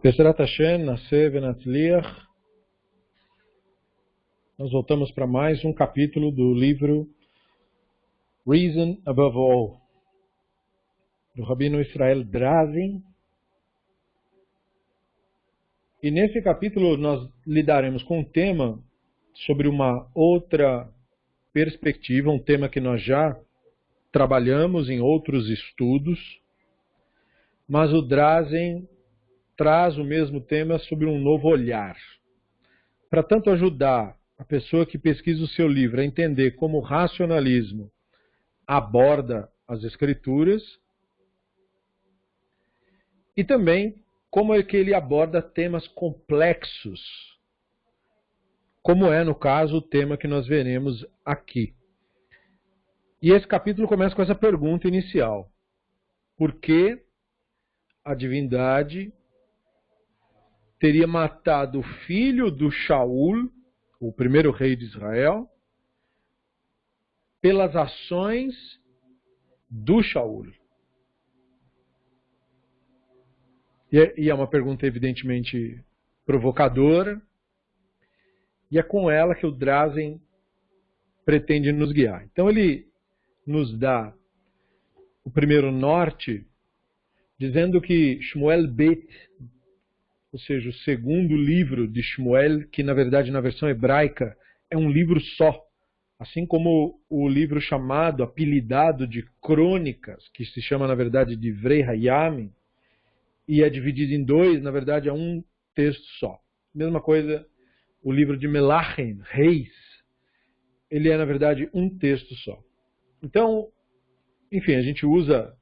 Bezrat Hashem, Naseh Venatzliach. Nós voltamos para mais um capítulo do livro Reason Above All, do Rabino Israel Drazin. E nesse capítulo nós lidaremos com um tema sobre uma outra perspectiva, um tema que nós já trabalhamos em outros estudos, mas o Drazin traz o mesmo tema sobre um novo olhar. Para tanto ajudar a pessoa que pesquisa o seu livro a entender como o racionalismo aborda as escrituras e também como é que ele aborda temas complexos, como é, no caso, o tema que nós veremos aqui. E esse capítulo começa com essa pergunta inicial. Por que a divindade teria matado o filho do Shaul, o primeiro rei de Israel, pelas ações do Shaul? E é uma pergunta evidentemente provocadora, e é com ela que o Drazin pretende nos guiar. Então ele nos dá o primeiro norte, dizendo que Shmuel Bet, ou seja, o segundo livro de Shmuel, que na verdade na versão hebraica é um livro só, assim como o livro chamado, apelidado de Crônicas, que se chama na verdade de Vrei Hayamim, e é dividido em dois, na verdade é um texto só. Mesma coisa o livro de Melachim, Reis, ele é na verdade um texto só. Então, enfim, a gente usa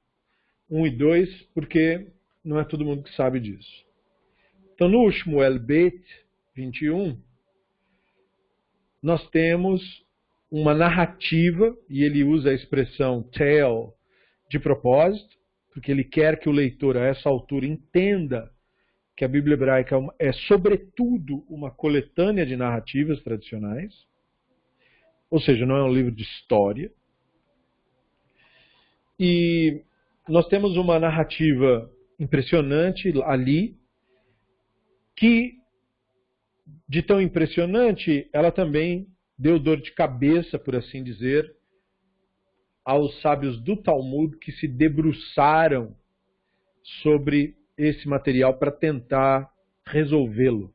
1 e 2 porque não é todo mundo que sabe disso. Então, no Shmuel Bet 21, nós temos uma narrativa, e ele usa a expressão tale de propósito, porque ele quer que o leitor, a essa altura, entenda que a Bíblia hebraica é, sobretudo, uma coletânea de narrativas tradicionais, ou seja, não é um livro de história. E nós temos uma narrativa impressionante ali, que, de tão impressionante, ela também deu dor de cabeça, por assim dizer, aos sábios do Talmud que se debruçaram sobre esse material para tentar resolvê-lo.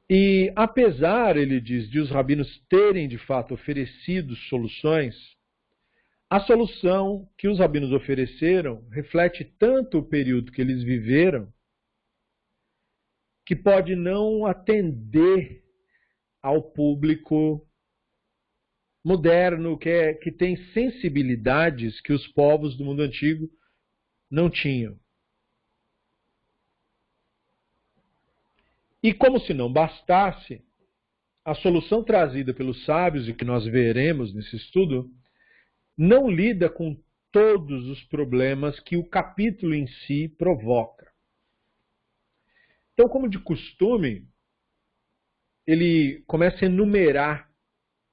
E apesar, ele diz, de os rabinos terem de fato oferecido soluções, a solução que os rabinos ofereceram reflete tanto o período que eles viveram, que pode não atender ao público moderno, que tem sensibilidades que os povos do mundo antigo não tinham. E como se não bastasse, a solução trazida pelos sábios, e que nós veremos nesse estudo, não lida com todos os problemas que o capítulo em si provoca. Então, como de costume, ele começa a enumerar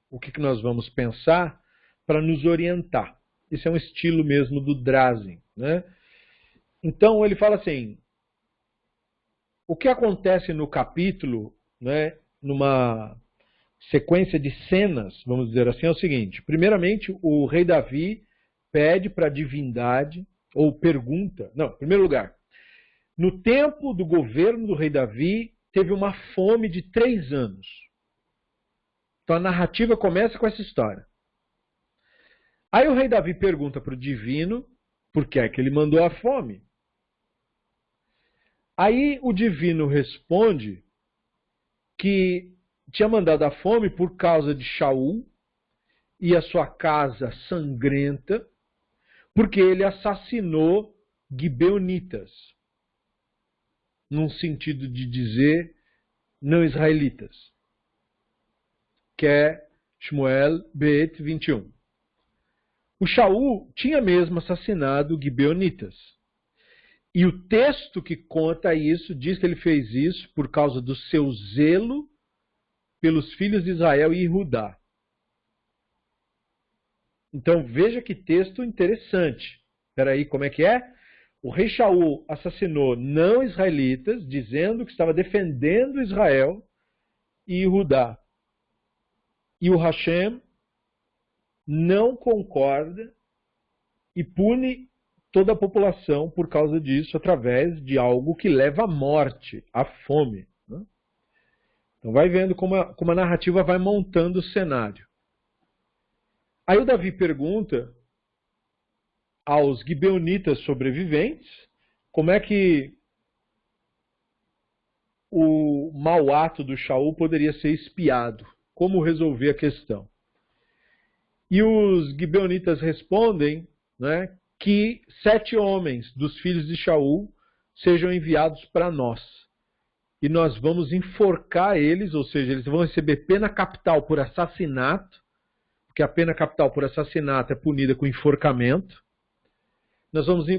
o que nós vamos pensar para nos orientar. Esse é um estilo mesmo do Drazin, né? Então, ele fala assim, o que acontece no capítulo, né, numa sequência de cenas, vamos dizer assim, é o seguinte. Primeiramente, o rei Davi pede para a divindade, ou pergunta, não, em primeiro lugar, no tempo do governo do rei Davi, teve uma fome de 3 anos. Então a narrativa começa com essa história. Aí o rei Davi pergunta para o divino por que é que ele mandou a fome. Aí o divino responde que tinha mandado a fome por causa de Shaul e a sua casa sangrenta, porque ele assassinou gibeonitas, num sentido de dizer não israelitas, que é Shmuel Bet 21. O Shaul tinha mesmo assassinado gibeonitas. E o texto que conta isso diz que ele fez isso por causa do seu zelo pelos filhos de Israel e Judá. Então veja que texto interessante. Espera aí, como é que é? O rei Shaul assassinou não israelitas, dizendo que estava defendendo Israel e Judá. E o Hashem não concorda e pune toda a população por causa disso, através de algo que leva à morte, à fome. Né? Então vai vendo como a narrativa vai montando o cenário. Aí o Davi pergunta aos gibeonitas sobreviventes como é que o mau ato do Shaul poderia ser espiado, como resolver a questão. E os gibeonitas respondem, né, que 7 homens dos filhos de Shaul sejam enviados para nós. E nós vamos enforcar eles, ou seja, eles vão receber pena capital por assassinato, porque a pena capital por assassinato é punida com enforcamento.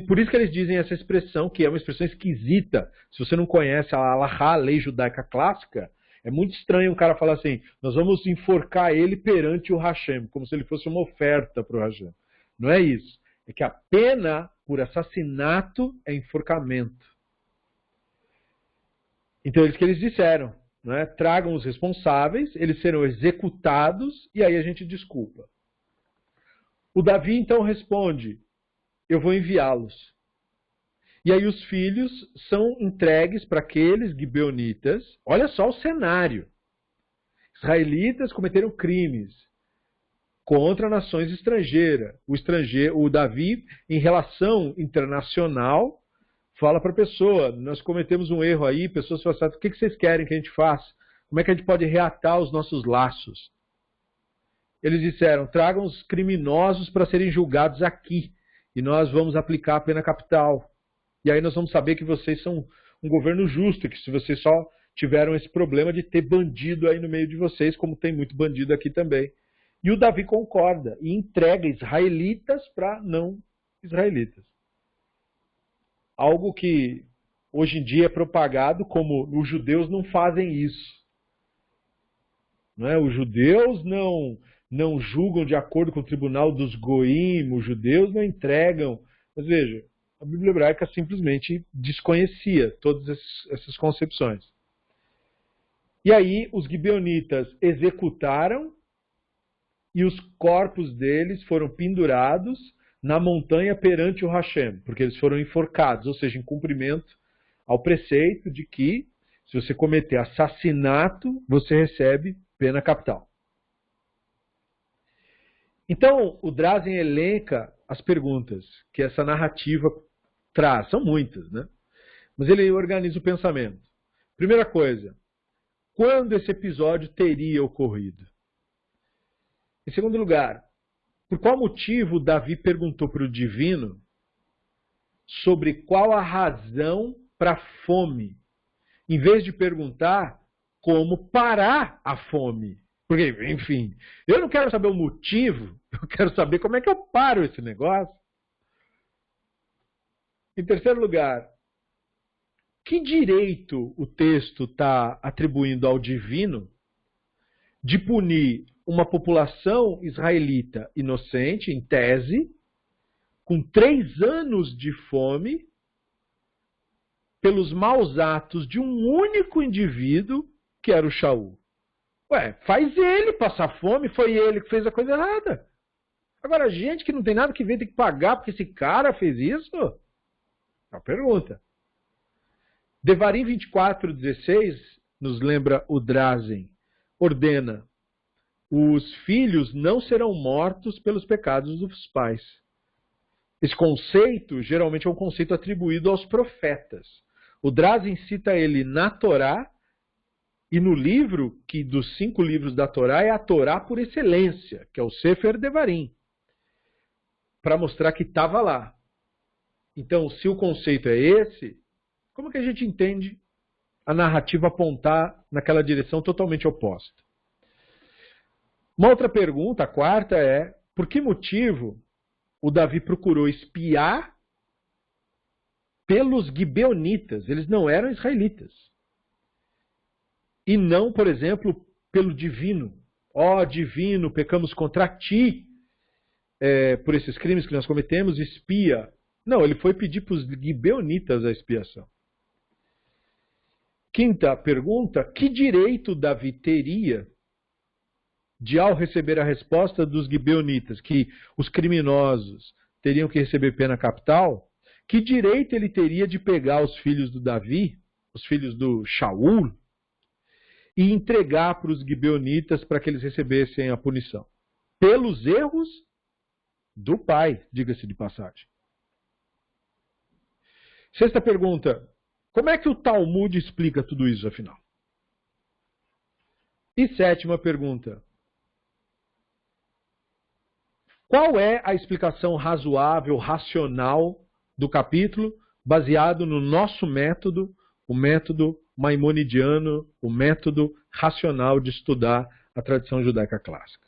Por isso que eles dizem essa expressão, que é uma expressão esquisita. Se você não conhece a Halahá, a lei judaica clássica, é muito estranho um cara falar assim, nós vamos enforcar ele perante o Hashem, como se ele fosse uma oferta para o Hashem. Não é isso. É que a pena por assassinato é enforcamento. Então, é isso que eles disseram. Né? Tragam os responsáveis, eles serão executados e aí a gente desculpa. O Davi, então, responde, eu vou enviá-los. E aí os filhos são entregues para aqueles gibeonitas. Olha só o cenário. Israelitas cometeram crimes contra nações estrangeiras. O Davi, em relação internacional, fala para a pessoa, nós cometemos um erro aí, pessoas falam assim, o que vocês querem que a gente faça? Como é que a gente pode reatar os nossos laços? Eles disseram, tragam os criminosos para serem julgados aqui, e nós vamos aplicar a pena capital. E aí nós vamos saber que vocês são um governo justo, que se vocês só tiveram esse problema de ter bandido aí no meio de vocês, como tem muito bandido aqui também. E o Davi concorda e entrega israelitas para não israelitas. Algo que hoje em dia é propagado como os judeus não fazem isso. Não é? Os judeus não julgam de acordo com o tribunal dos goim, os judeus não entregam. Mas veja, a Bíblia hebraica simplesmente desconhecia todas essas concepções. E aí os gibeonitas executaram e os corpos deles foram pendurados na montanha perante o Hashem, porque eles foram enforcados, ou seja, em cumprimento ao preceito de que se você cometer assassinato, você recebe pena capital. Então, o Drazen elenca as perguntas que essa narrativa traz. São muitas, né? Mas ele organiza o pensamento. Primeira coisa, quando esse episódio teria ocorrido? Em segundo lugar, por qual motivo Davi perguntou para o divino sobre qual a razão para a fome, em vez de perguntar como parar a fome? Porque, enfim, eu não quero saber o motivo, eu quero saber como é que eu paro esse negócio. Em terceiro lugar, que direito o texto está atribuindo ao divino de punir uma população israelita inocente, em tese, com 3 anos de fome, pelos maus atos de um único indivíduo, que era o Shaul? Ué, faz ele passar fome, foi ele que fez a coisa errada. Agora, gente que não tem nada que ver, tem que pagar porque esse cara fez isso? É uma pergunta. Devarim 24:16 nos lembra o Drazen, ordena, os filhos não serão mortos pelos pecados dos pais. Esse conceito geralmente é um conceito atribuído aos profetas. O Drazen cita ele na Torá, e no livro, que dos 5 livros da Torá, é a Torá por excelência, que é o Sefer Devarim, para mostrar que estava lá. Então, se o conceito é esse, como que a gente entende a narrativa apontar naquela direção totalmente oposta? Uma outra pergunta, a quarta, é por que motivo o Davi procurou espiar pelos gibeonitas? Eles não eram israelitas. E não, por exemplo, pelo divino. Ó divino, pecamos contra ti por esses crimes que nós cometemos, espia Não, ele foi pedir para os gibeonitas a expiação. Quinta pergunta, que direito Davi teria de, ao receber a resposta dos gibeonitas, que os criminosos teriam que receber pena capital, que direito ele teria de pegar os filhos do Davi, os filhos do Shaul, e entregar para os gibeonitas para que eles recebessem a punição? Pelos erros do pai, diga-se de passagem. Sexta pergunta, como é que o Talmud explica tudo isso, afinal? E sétima pergunta, qual é a explicação razoável, racional do capítulo, baseado no nosso método, o método maimonidiano, o método racional de estudar a tradição judaica clássica?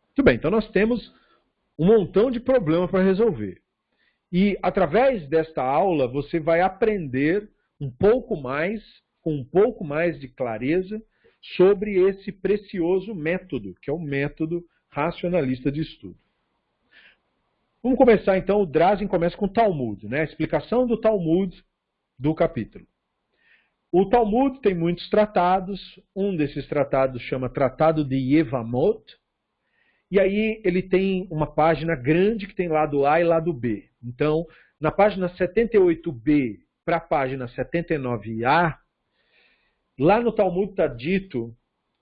Muito bem, então nós temos um montão de problemas para resolver. E através desta aula você vai aprender um pouco mais, com um pouco mais de clareza, sobre esse precioso método, que é o método racionalista de estudo. Vamos começar então, o Drazen começa com o Talmud, né? A explicação do Talmud do capítulo. O Talmud tem muitos tratados, um desses tratados chama Tratado de Yevamot, e aí ele tem uma página grande que tem lado A e lado B. Então, na página 78b para a página 79a, lá no Talmud está dito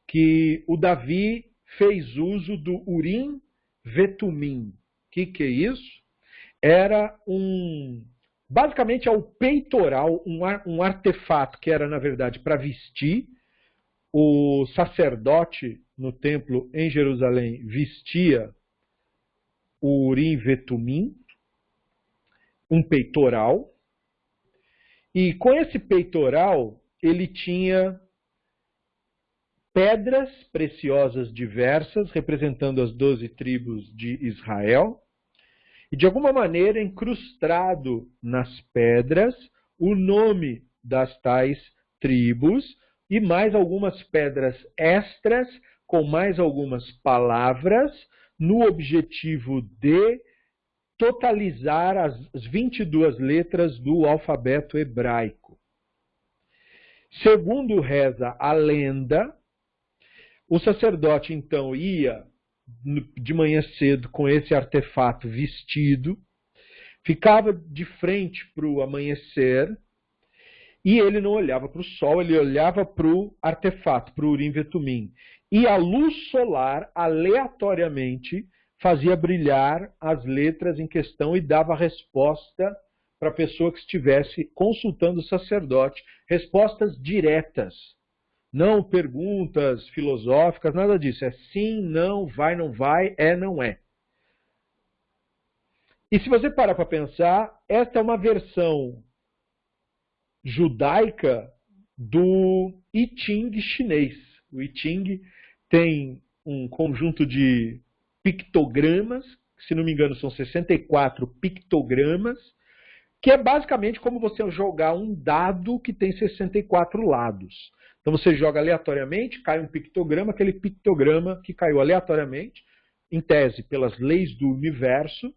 que o Davi fez uso do Urim Vetumim. O que é isso? Era basicamente é o peitoral, um artefato que era, na verdade, para vestir. O sacerdote no templo em Jerusalém vestia o Urim Vetumim, um peitoral, e com esse peitoral ele tinha pedras preciosas diversas, representando as 12 tribos de Israel, e de alguma maneira incrustado nas pedras o nome das tais tribos, e mais algumas pedras extras, com mais algumas palavras, no objetivo de totalizar as 22 letras do alfabeto hebraico. Segundo reza a lenda, o sacerdote então ia de manhã cedo com esse artefato vestido, ficava de frente para o amanhecer, e ele não olhava para o sol, ele olhava para o artefato, para o Urim Vetumim. E a luz solar, aleatoriamente, fazia brilhar as letras em questão e dava a resposta para a pessoa que estivesse consultando o sacerdote. Respostas diretas, não perguntas filosóficas, nada disso. É sim, não, vai, é, não é. E se você parar para pensar, esta é uma versão judaica do I Ching chinês. O I Ching tem um conjunto de pictogramas, que, se não me engano são 64 pictogramas, que é basicamente como você jogar um dado que tem 64 lados. Então você joga aleatoriamente, cai um pictograma, aquele pictograma que caiu aleatoriamente, em tese pelas leis do universo,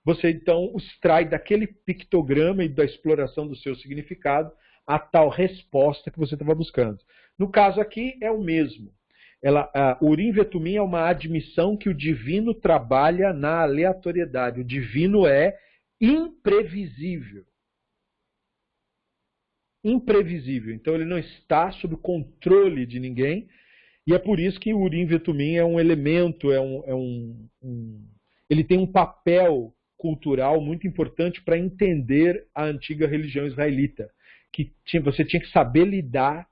você então extrai daquele pictograma e da exploração do seu significado a tal resposta que você estava buscando. No caso aqui é o mesmo. O Urim Vetumim é uma admissão que o divino trabalha na aleatoriedade. O divino é imprevisível. Imprevisível. Então ele não está sob o controle de ninguém. E é por isso que o Urim Vetumim é um elemento, ele tem um papel cultural muito importante para entender a antiga religião israelita, que você tinha que saber lidar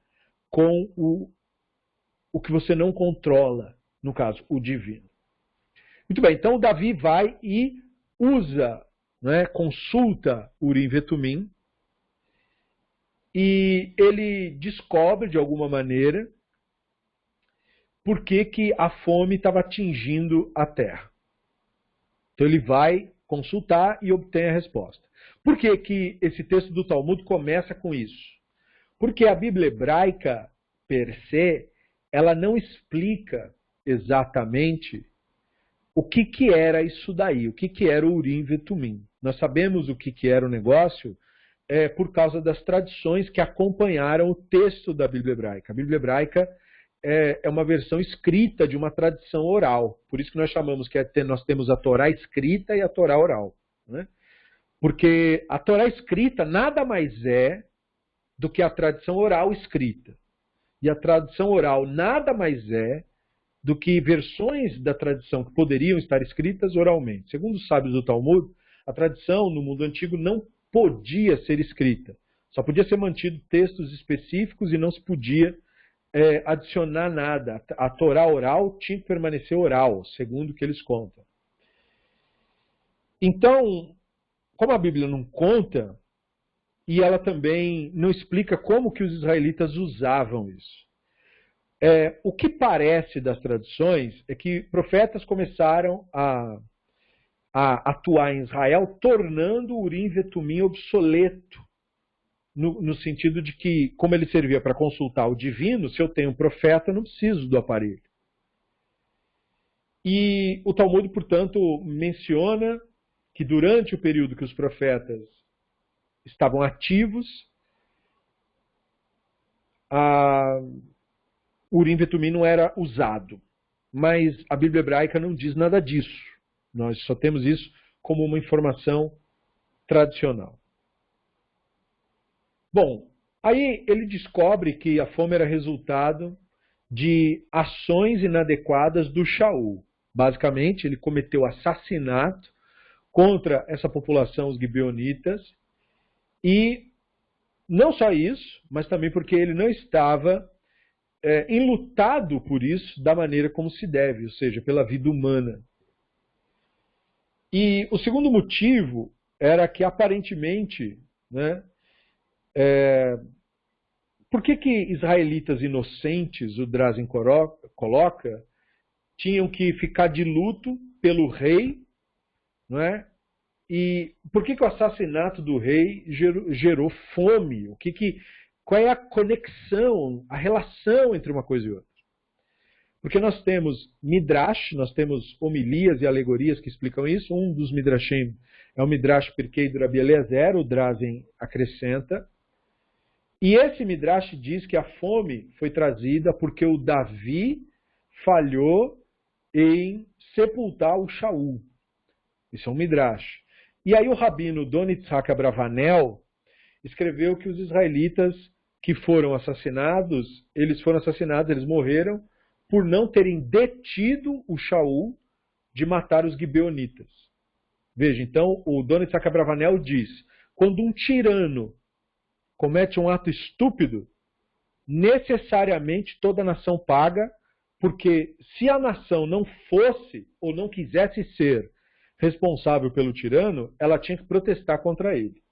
com o que você não controla, no caso, o divino. Muito bem, então Davi vai e usa, né, consulta Urim Vetumim, e ele descobre, de alguma maneira, por que a fome estava atingindo a terra. Então ele vai consultar e obtém a resposta. Por que esse texto do Talmud começa com isso? Porque a Bíblia hebraica, per se, ela não explica exatamente o que era isso daí, o que era o Urim e Vetumim. Nós sabemos o que era o negócio por causa das tradições que acompanharam o texto da Bíblia Hebraica. A Bíblia Hebraica é uma versão escrita de uma tradição oral. Por isso que nós chamamos que nós temos a Torá escrita e a Torá oral. Né? Porque a Torá escrita nada mais é do que a tradição oral escrita. E a tradição oral nada mais é do que versões da tradição que poderiam estar escritas oralmente. Segundo os sábios do Talmud, a tradição no mundo antigo não podia ser escrita. Só podia ser mantido textos específicos e não se podia adicionar nada. A Torá oral tinha que permanecer oral, segundo o que eles contam. Então, como a Bíblia não conta, e ela também não explica como que os israelitas usavam isso. O que parece das tradições é que profetas começaram a atuar em Israel, tornando o Urim e Vetumim obsoleto, no sentido de que, como ele servia para consultar o divino, se eu tenho um profeta, eu não preciso do aparelho. E o Talmud, portanto, menciona que durante o período que os profetas estavam ativos, o Urim e Vetumim não era usado. Mas a Bíblia Hebraica não diz nada disso. Nós só temos isso como uma informação tradicional. Bom, aí ele descobre que a fome era resultado de ações inadequadas do Shaul. Basicamente, ele cometeu assassinato contra essa população, os gibeonitas, e não só isso, mas também porque ele não estava enlutado por isso da maneira como se deve, ou seja, pela vida humana. E o segundo motivo era que, aparentemente, né, por que israelitas inocentes, o Drazen coloca, tinham que ficar de luto pelo rei, não é? E por que o assassinato do rei gerou fome? Qual é a conexão, a relação entre uma coisa e outra? Porque nós temos midrash, nós temos homilias e alegorias que explicam isso. Um dos midrashim é o midrash Pirkei do Rabi Eliezer, o Drazen acrescenta. E esse midrash diz que a fome foi trazida porque o Davi falhou em sepultar o Shaul. Isso é um midrash. E aí o rabino Don Yitzhak Abravanel escreveu que os israelitas que foram assassinados, eles morreram por não terem detido o Shaul de matar os gibeonitas. Veja, então, o Don Yitzhak Abravanel diz, quando um tirano comete um ato estúpido, necessariamente toda a nação paga, porque se a nação não fosse ou não quisesse ser responsável pelo tirano, ela tinha que protestar contra ele.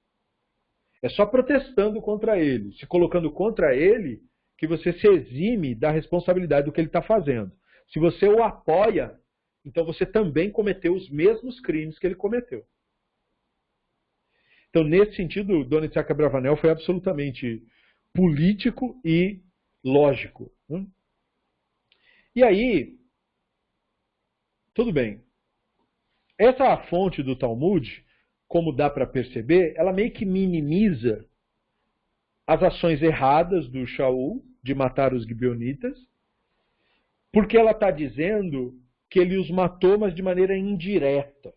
É só protestando contra ele, se colocando contra ele, que você se exime da responsabilidade do que ele está fazendo. Se você o apoia, então você também cometeu os mesmos crimes que ele cometeu. Então, nesse sentido, o Don Yitzhak Abravanel foi absolutamente político e lógico. E aí, tudo bem. Essa fonte do Talmud, como dá para perceber, ela meio que minimiza as ações erradas do Shaul de matar os gibeonitas, porque ela está dizendo que ele os matou, mas de maneira indireta.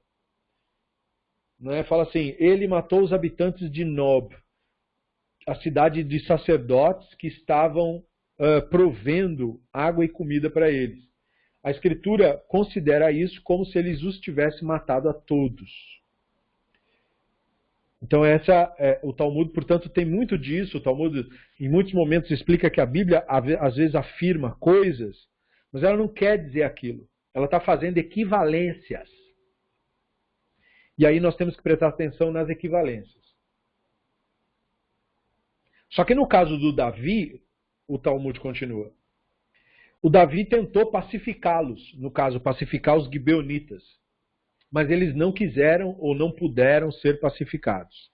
Não é? Fala assim, ele matou os habitantes de Nob, a cidade de sacerdotes que estavam provendo água e comida para eles. A Escritura considera isso como se eles os tivessem matado a todos. Então o Talmud, portanto, tem muito disso. O Talmud, em muitos momentos, explica que a Bíblia, às vezes, afirma coisas, mas ela não quer dizer aquilo. Ela está fazendo equivalências. E aí nós temos que prestar atenção nas equivalências. Só que no caso do Davi, o Talmud continua. O Davi tentou pacificá-los, no caso, pacificar os gibeonitas. Mas eles não quiseram ou não puderam ser pacificados.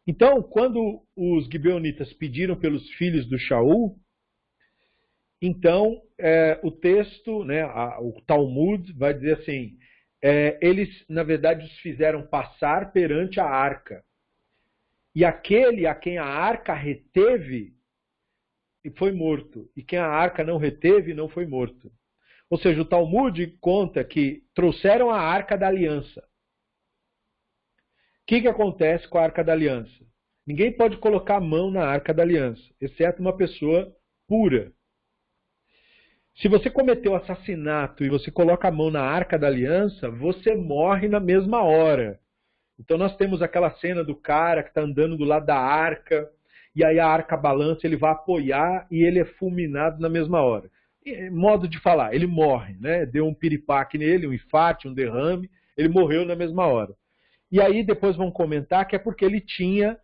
Então, quando os gibeonitas pediram pelos filhos do Shaul, Então, o texto, né, o Talmud vai dizer assim, eles, na verdade, os fizeram passar perante a arca. E aquele a quem a arca reteve foi morto. E quem a arca não reteve não foi morto. Ou seja, o Talmud conta que trouxeram a arca da aliança. O que acontece com a arca da aliança? Ninguém pode colocar a mão na arca da aliança, exceto uma pessoa pura. Se você cometeu assassinato e você coloca a mão na arca da aliança, você morre na mesma hora. Então nós temos aquela cena do cara que está andando do lado da arca, e aí a arca balança, ele vai apoiar e ele é fulminado na mesma hora. Modo de falar, ele morre, né? Deu um piripaque nele, um infarte, um derrame, ele morreu na mesma hora. E aí depois vão comentar que é porque ele tinha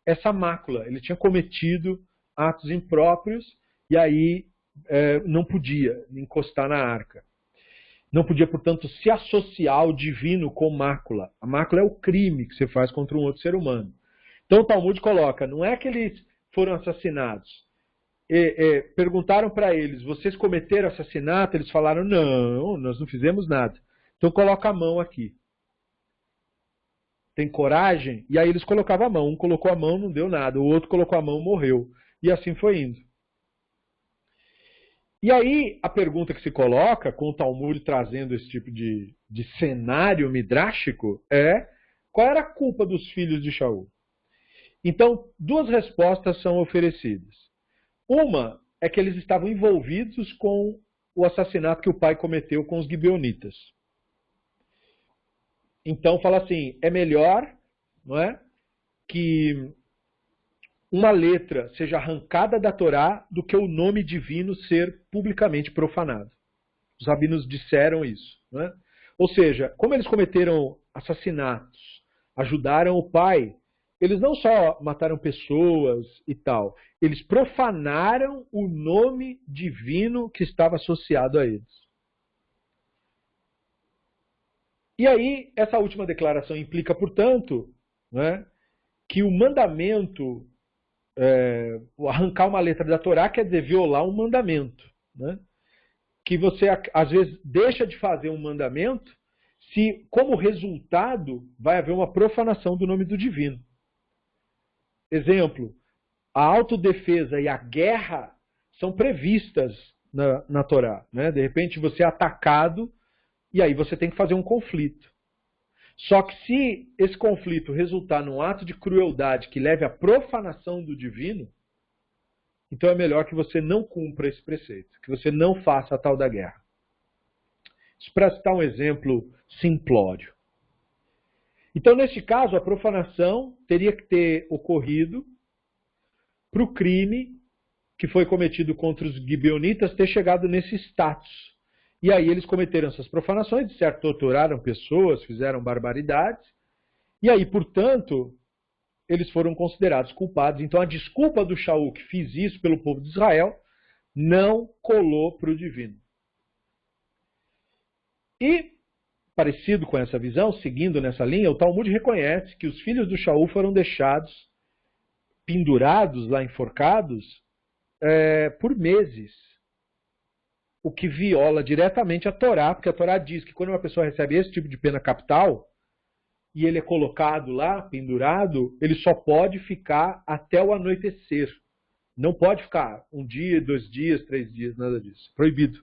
essa mácula, ele tinha cometido atos impróprios e aí não podia encostar na arca. Não podia, portanto, se associar ao divino com mácula. A mácula é o crime que você faz contra um outro ser humano. Então o Talmud coloca, não é que eles foram assassinados. Perguntaram para eles, vocês cometeram assassinato? Eles falaram, não, nós não fizemos nada. Então coloca a mão aqui. Tem coragem? E aí eles colocavam a mão. Um colocou a mão, não deu nada. O outro colocou a mão, morreu. E assim foi indo. E aí a pergunta que se coloca, com o Talmud trazendo esse tipo de cenário midrástico, é qual era a culpa dos filhos de Shaul? Então, duas respostas são oferecidas. Uma é que eles estavam envolvidos com o assassinato que o pai cometeu com os gibeonitas. Então fala assim, é melhor, não é, que uma letra seja arrancada da Torá do que o nome divino ser publicamente profanado. Os rabinos disseram isso. Não é? Ou seja, como eles cometeram assassinatos, ajudaram o pai, eles não só mataram pessoas e tal, eles profanaram o nome divino que estava associado a eles. E aí, essa última declaração implica, portanto, né, que o mandamento, arrancar uma letra da Torá quer dizer violar um mandamento. Né? Que você, às vezes, deixa de fazer um mandamento se, como resultado, vai haver uma profanação do nome do divino. Exemplo, a autodefesa e a guerra são previstas na Torá. Né? De repente, você é atacado e aí você tem que fazer um conflito. Só que se esse conflito resultar num ato de crueldade que leve à profanação do divino, então é melhor que você não cumpra esse preceito, que você não faça a tal da guerra. Isso para citar um exemplo simplório. Então, neste caso, a profanação teria que ter ocorrido para o crime que foi cometido contra os gibeonitas ter chegado nesse status. E aí eles cometeram essas profanações, de certo, torturaram pessoas, fizeram barbaridades, e aí, portanto, eles foram considerados culpados. Então a desculpa do Shaul que fiz isso pelo povo de Israel não colou para o divino. E, parecido com essa visão, seguindo nessa linha, o Talmud reconhece que os filhos do Shaul foram deixados pendurados, lá enforcados, por meses. O que viola diretamente a Torá, porque a Torá diz que quando uma pessoa recebe esse tipo de pena capital, e ele é colocado lá, pendurado, ele só pode ficar até o anoitecer. Não pode ficar 1 dia, 2 dias, 3 dias, nada disso. Proibido.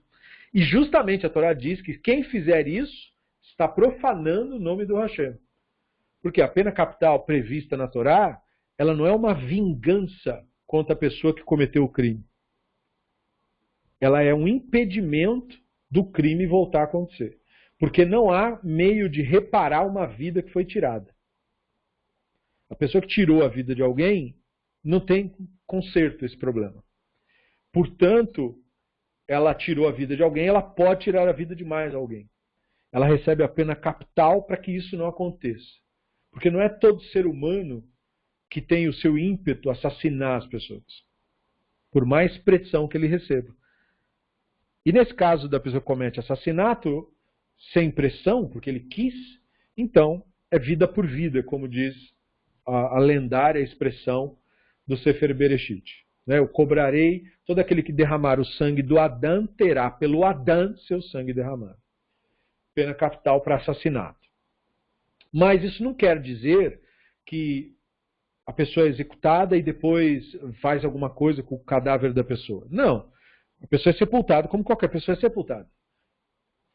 E justamente a Torá diz que quem fizer isso está profanando o nome do Hashem. Porque a pena capital prevista na Torá, ela não é uma vingança contra a pessoa que cometeu o crime. Ela é um impedimento do crime voltar a acontecer. Porque não há meio de reparar uma vida que foi tirada. A pessoa que tirou a vida de alguém não tem conserto esse problema. Portanto, ela tirou a vida de alguém, ela pode tirar a vida de mais alguém. Ela recebe a pena capital para que isso não aconteça. Porque não é todo ser humano que tem o seu ímpeto assassinar as pessoas. Por mais pressão que ele receba. E nesse caso da pessoa que comete assassinato, sem pressão, porque ele quis, então é vida por vida, como diz a lendária expressão do Sefer Bereshit. né? Eu cobrarei, todo aquele que derramar o sangue do Adão terá pelo Adão seu sangue derramado. Pena capital para assassinato. Mas isso não quer dizer que a pessoa é executada e depois faz alguma coisa com o cadáver da pessoa. Não. A pessoa é sepultada como qualquer pessoa é sepultada.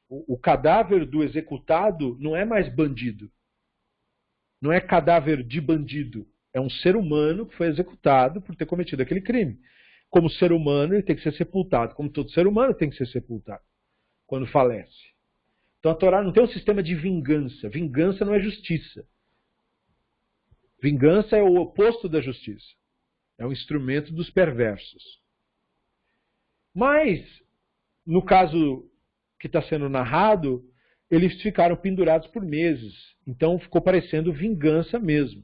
O cadáver do executado não é mais bandido. Não é cadáver de bandido. É um ser humano que foi executado por ter cometido aquele crime. Como ser humano, ele tem que ser sepultado. Como todo ser humano tem que ser sepultado quando falece. Então a Torá não tem um sistema de vingança. Vingança não é justiça. Vingança é o oposto da justiça. É um instrumento dos perversos. Mas, no caso que está sendo narrado, eles ficaram pendurados por meses. Então ficou parecendo vingança mesmo.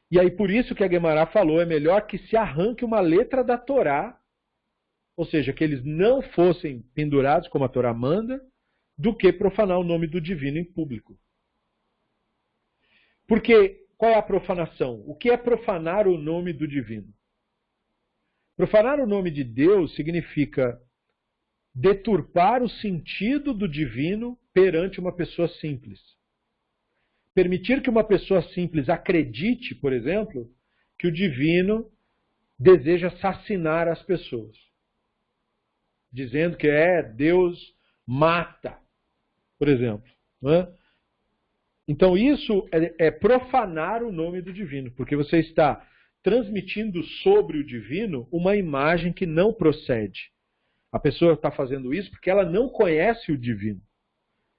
E aí por isso que a Guemará falou, é melhor que se arranque uma letra da Torá, ou seja, que eles não fossem pendurados como a Torá manda, do que profanar o nome do divino em público. Porque qual é a profanação? O que é profanar o nome do divino? Profanar o nome de Deus significa deturpar o sentido do divino perante uma pessoa simples. Permitir que uma pessoa simples acredite, por exemplo, que o divino deseja assassinar as pessoas. Dizendo que Deus mata, por exemplo. Não é? Então isso é profanar o nome do divino, porque você está transmitindo sobre o divino uma imagem que não procede. A pessoa está fazendo isso porque ela não conhece o divino.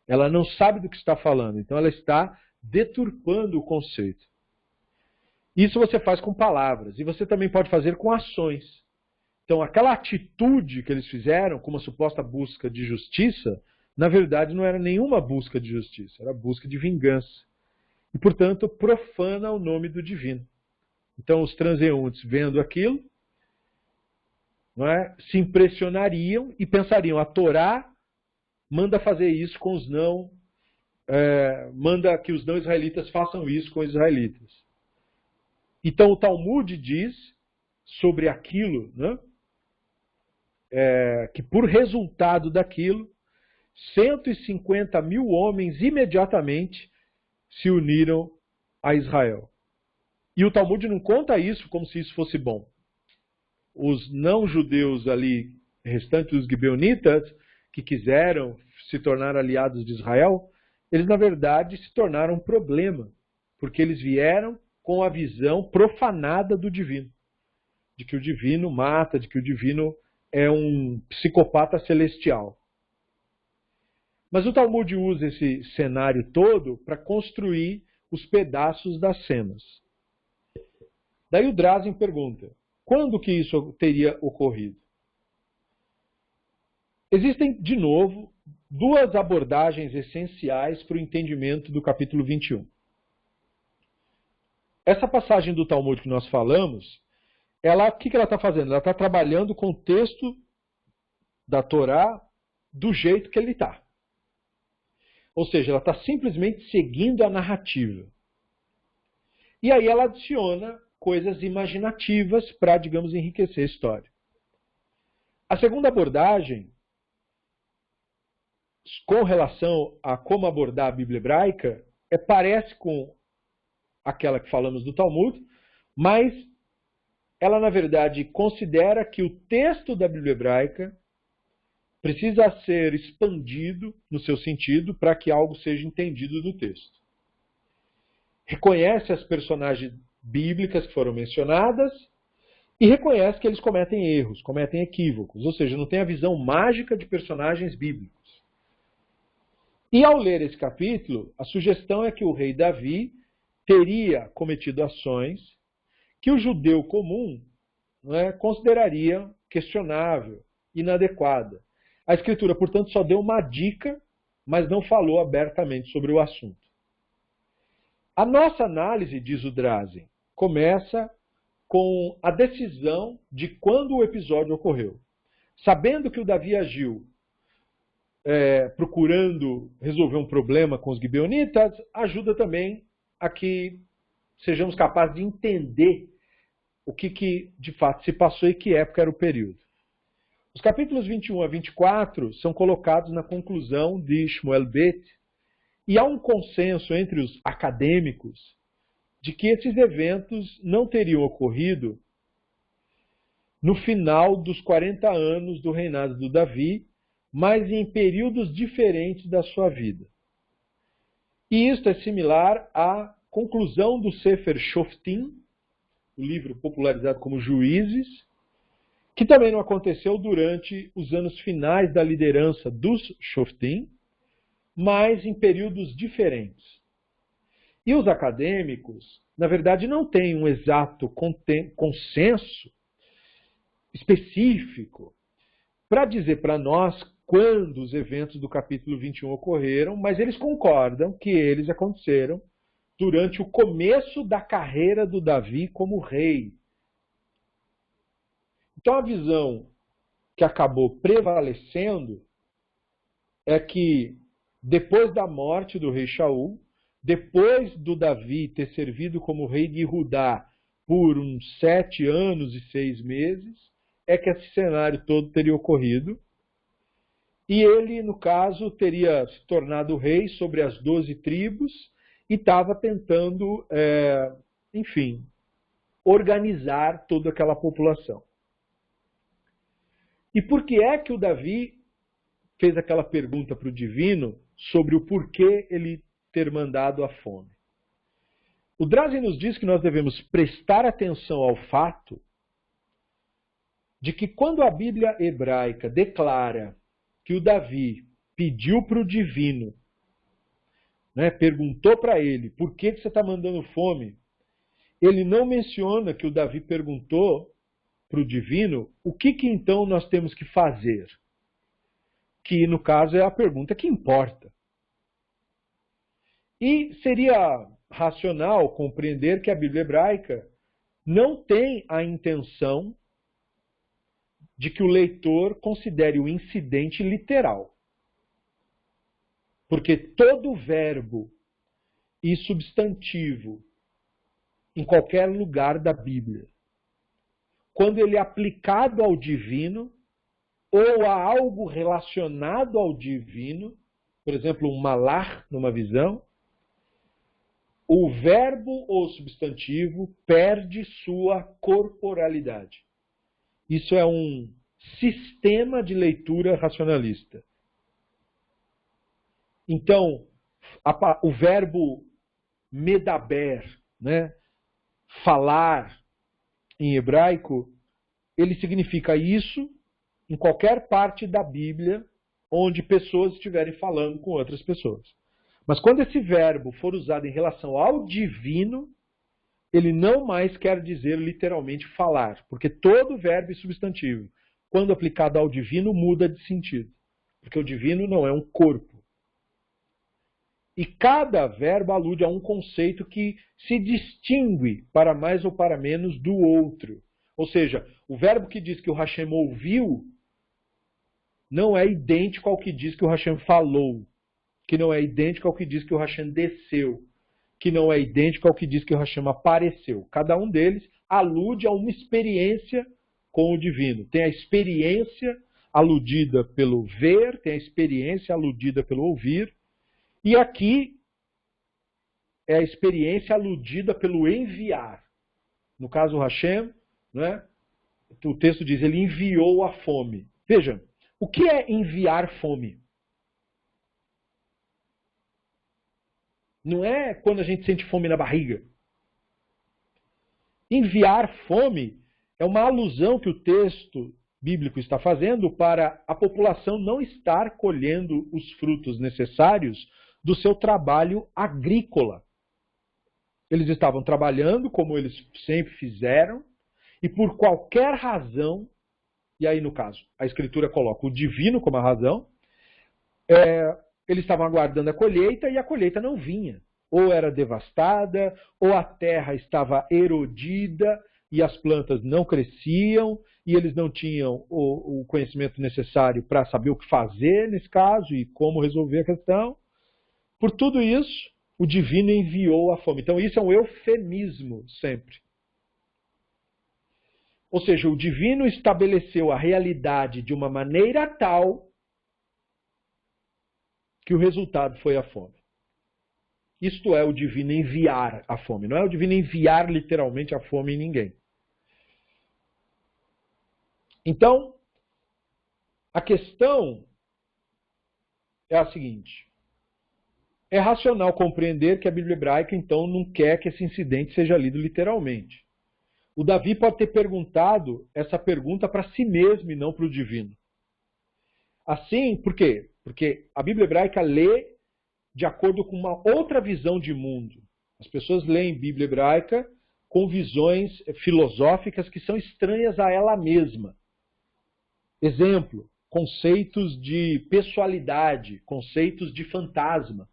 Ela não sabe do que está falando. Então ela está deturpando o conceito. Isso você faz com palavras. E você também pode fazer com ações. Então aquela atitude que eles fizeram, com uma suposta busca de justiça, na verdade não era nenhuma busca de justiça. Era busca de vingança. E portanto profana o nome do divino. Então os transeuntes vendo aquilo, não é, se impressionariam e pensariam, a Torá manda fazer isso com os não, manda que os não israelitas façam isso com os israelitas. Então o Talmud diz sobre aquilo, né, que por resultado daquilo, 150 mil homens imediatamente se uniram a Israel. E o Talmud não conta isso como se isso fosse bom. Os não-judeus ali, restantes dos gibeonitas, que quiseram se tornar aliados de Israel, eles na verdade se tornaram um problema, porque eles vieram com a visão profanada do divino, de que o divino mata, de que o divino é um psicopata celestial. Mas o Talmud usa esse cenário todo para construir os pedaços das cenas. Daí o Drazen pergunta, quando que isso teria ocorrido? Existem, de novo, duas abordagens essenciais para o entendimento do capítulo 21. Essa passagem do Talmud que nós falamos, o que ela está fazendo? Ela está trabalhando com o texto da Torá do jeito que ele está. Ou seja, ela está simplesmente seguindo a narrativa. E aí ela adiciona coisas imaginativas para, digamos, enriquecer a história. A segunda abordagem, com relação a como abordar a Bíblia hebraica, parece com aquela que falamos do Talmud, mas ela, na verdade, considera que o texto da Bíblia hebraica precisa ser expandido no seu sentido para que algo seja entendido do texto. Reconhece as personagens bíblicas que foram mencionadas e reconhece que eles cometem erros, cometem equívocos, ou seja, não tem a visão mágica de personagens bíblicos. E ao ler esse capítulo, a sugestão é que o rei Davi teria cometido ações que o judeu comum consideraria questionável, inadequada. A Escritura, portanto, só deu uma dica, mas não falou abertamente sobre o assunto. A nossa análise, diz o Drazen, começa com a decisão de quando o episódio ocorreu. Sabendo que o Davi agiu procurando resolver um problema com os gibeonitas, ajuda também a que sejamos capazes de entender o que de fato se passou e que época era o período. Os capítulos 21 a 24 são colocados na conclusão de Shmuel Bet, e há um consenso entre os acadêmicos de que esses eventos não teriam ocorrido no final dos 40 anos do reinado do Davi, mas em períodos diferentes da sua vida. E isto é similar à conclusão do Sefer Shoftim, o livro popularizado como Juízes, que também não aconteceu durante os anos finais da liderança dos Shoftim, mas em períodos diferentes. E os acadêmicos, na verdade, não têm um exato consenso específico para dizer para nós quando os eventos do capítulo 21 ocorreram, mas eles concordam que eles aconteceram durante o começo da carreira do Davi como rei. Então a visão que acabou prevalecendo é que depois da morte do rei Shaul, depois do Davi ter servido como rei de Judá por uns 7 anos e 6 meses, é que esse cenário todo teria ocorrido. E ele, no caso, teria se tornado rei sobre as 12 tribos e estava tentando, enfim, organizar toda aquela população. E por que é que o Davi fez aquela pergunta para o divino sobre o porquê ele ter mandado a fome? O Drazen nos diz que nós devemos prestar atenção ao fato de que quando a Bíblia hebraica declara que o Davi pediu para o divino, perguntou para ele, por que você está mandando fome? Ele não menciona que o Davi perguntou para o divino o que então nós temos que fazer. Que, no caso, é a pergunta que importa. E seria racional compreender que a Bíblia hebraica não tem a intenção de que o leitor considere o incidente literal. Porque todo verbo e substantivo em qualquer lugar da Bíblia, quando ele é aplicado ao divino ou a algo relacionado ao divino, por exemplo, um malach numa visão, o verbo ou substantivo perde sua corporalidade. Isso é um sistema de leitura racionalista. Então, o verbo medaber, falar em hebraico, ele significa isso em qualquer parte da Bíblia onde pessoas estiverem falando com outras pessoas. Mas quando esse verbo for usado em relação ao divino, ele não mais quer dizer literalmente falar, porque todo verbo e substantivo, quando aplicado ao divino, muda de sentido, porque o divino não é um corpo. E cada verbo alude a um conceito que se distingue para mais ou para menos do outro. Ou seja, o verbo que diz que o Hashem ouviu não é idêntico ao que diz que o Hashem falou, que não é idêntico ao que diz que o Hashem desceu, que não é idêntico ao que diz que o Hashem apareceu. Cada um deles alude a uma experiência com o divino. Tem a experiência aludida pelo ver, tem a experiência aludida pelo ouvir, e aqui é a experiência aludida pelo enviar. No caso, o Hashem, o texto diz, ele enviou a fome. Veja, o que é enviar fome? Não é quando a gente sente fome na barriga. Enviar fome é uma alusão que o texto bíblico está fazendo para a população não estar colhendo os frutos necessários do seu trabalho agrícola. Eles estavam trabalhando como eles sempre fizeram e por qualquer razão, e aí no caso a Escritura coloca o divino como a razão, eles estavam aguardando a colheita e a colheita não vinha. Ou era devastada, ou a terra estava erodida e as plantas não cresciam e eles não tinham o conhecimento necessário para saber o que fazer nesse caso e como resolver a questão. Por tudo isso, o divino enviou a fome. Então isso é um eufemismo sempre. Ou seja, o divino estabeleceu a realidade de uma maneira tal que o resultado foi a fome. Isto é o divino enviar a fome. Não é o divino enviar literalmente a fome em ninguém. Então, a questão é a seguinte. É racional compreender que a Bíblia hebraica, então, não quer que esse incidente seja lido literalmente. O Davi pode ter perguntado essa pergunta para si mesmo e não para o divino. Assim, por quê? Porque a Bíblia hebraica lê de acordo com uma outra visão de mundo. As pessoas leem Bíblia hebraica com visões filosóficas que são estranhas a ela mesma. Exemplo, conceitos de pessoalidade, conceitos de fantasma.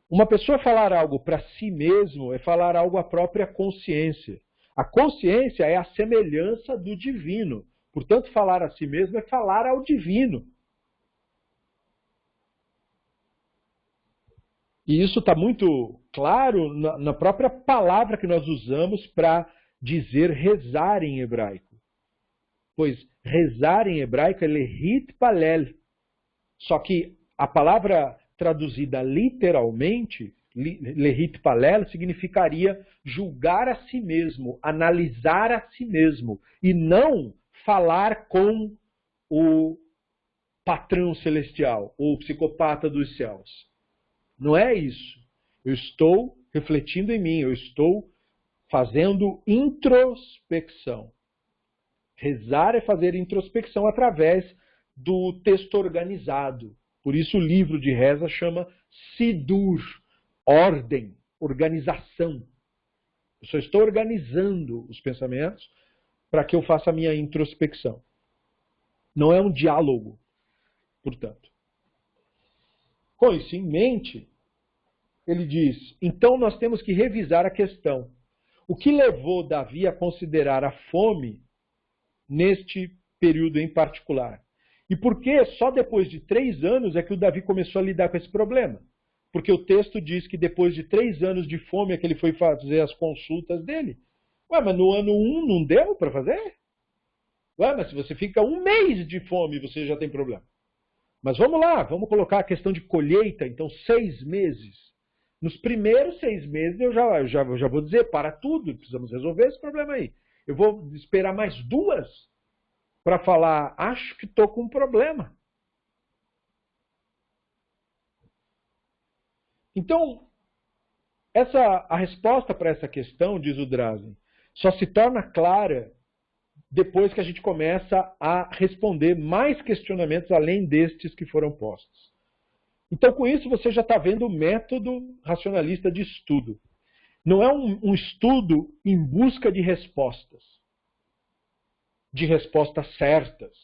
Uma pessoa falar algo para si mesmo é falar algo à própria consciência. A consciência é a semelhança do divino. Portanto, falar a si mesmo é falar ao divino. E isso está muito claro na própria palavra que nós usamos para dizer rezar em hebraico. Pois rezar em hebraico é lehit palel. Só que a palavra traduzida literalmente, lehit palel, significaria julgar a si mesmo, analisar a si mesmo, e não falar com o patrão celestial, ou o psicopata dos céus. Não é isso. Eu estou refletindo em mim, eu estou fazendo introspecção. Rezar é fazer introspecção através do texto organizado. Por isso o livro de reza chama Sidur, ordem, organização. Eu só estou organizando os pensamentos para que eu faça a minha introspecção. Não é um diálogo, portanto. Com isso em mente, ele diz, então nós temos que revisar a questão. O que levou Davi a considerar a fome neste período em particular? E por que só depois de 3 anos é que o Davi começou a lidar com esse problema? Porque o texto diz que depois de 3 anos de fome é que ele foi fazer as consultas dele. Ué, mas no ano 1 não deu para fazer? Ué, mas se você fica 1 mês de fome, você já tem problema. Mas vamos lá, vamos colocar a questão de colheita, então 6 meses. Nos primeiros 6 meses eu já vou dizer, para tudo, precisamos resolver esse problema aí. Eu vou esperar mais 2 para falar, acho que estou com um problema. Então, a resposta para essa questão, diz o Drazen, só se torna clara depois que a gente começa a responder mais questionamentos além destes que foram postos. Então, com isso, você já está vendo o método racionalista de estudo. Não é um estudo em busca de respostas certas.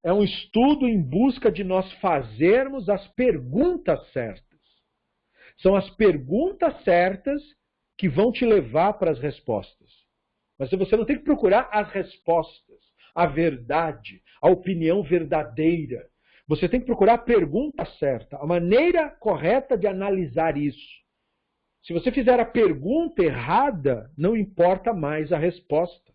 É um estudo em busca de nós fazermos as perguntas certas. São as perguntas certas que vão te levar para as respostas. Mas você não tem que procurar as respostas, a verdade, a opinião verdadeira. Você tem que procurar a pergunta certa, a maneira correta de analisar isso. Se você fizer a pergunta errada, não importa mais a resposta.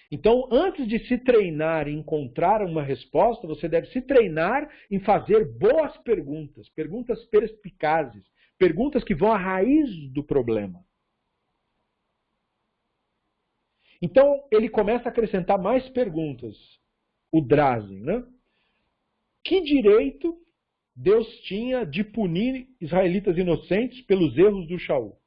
Então, antes de se treinar em encontrar uma resposta, você deve se treinar em fazer boas perguntas, perguntas perspicazes, perguntas que vão à raiz do problema. Então, ele começa a acrescentar mais perguntas, o Drazen, né? Que direito Deus tinha de punir israelitas inocentes pelos erros do Shaul?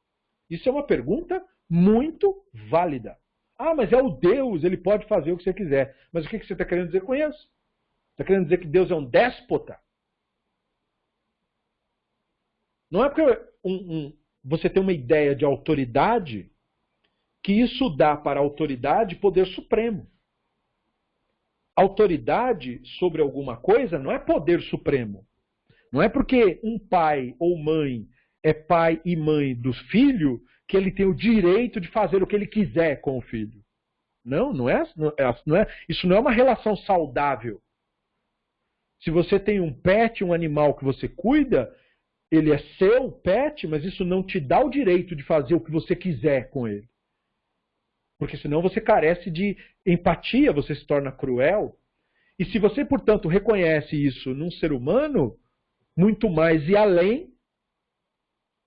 Isso é uma pergunta muito válida. Ah, mas é o Deus, ele pode fazer o que você quiser. Mas o que você está querendo dizer com isso? Está querendo dizer que Deus é um déspota? Não é porque você tem uma ideia de autoridade que isso dá para a autoridade poder supremo. Autoridade sobre alguma coisa não é poder supremo. Não é porque um pai ou mãe é pai e mãe do filho que ele tem o direito de fazer o que ele quiser com o filho. Não é. Isso não é uma relação saudável. Se você tem um pet, um animal que você cuida, ele é seu pet, mas isso não te dá o direito de fazer o que você quiser com ele. Porque senão você carece de empatia, você se torna cruel. E se você, portanto, reconhece isso num ser humano, muito mais e além,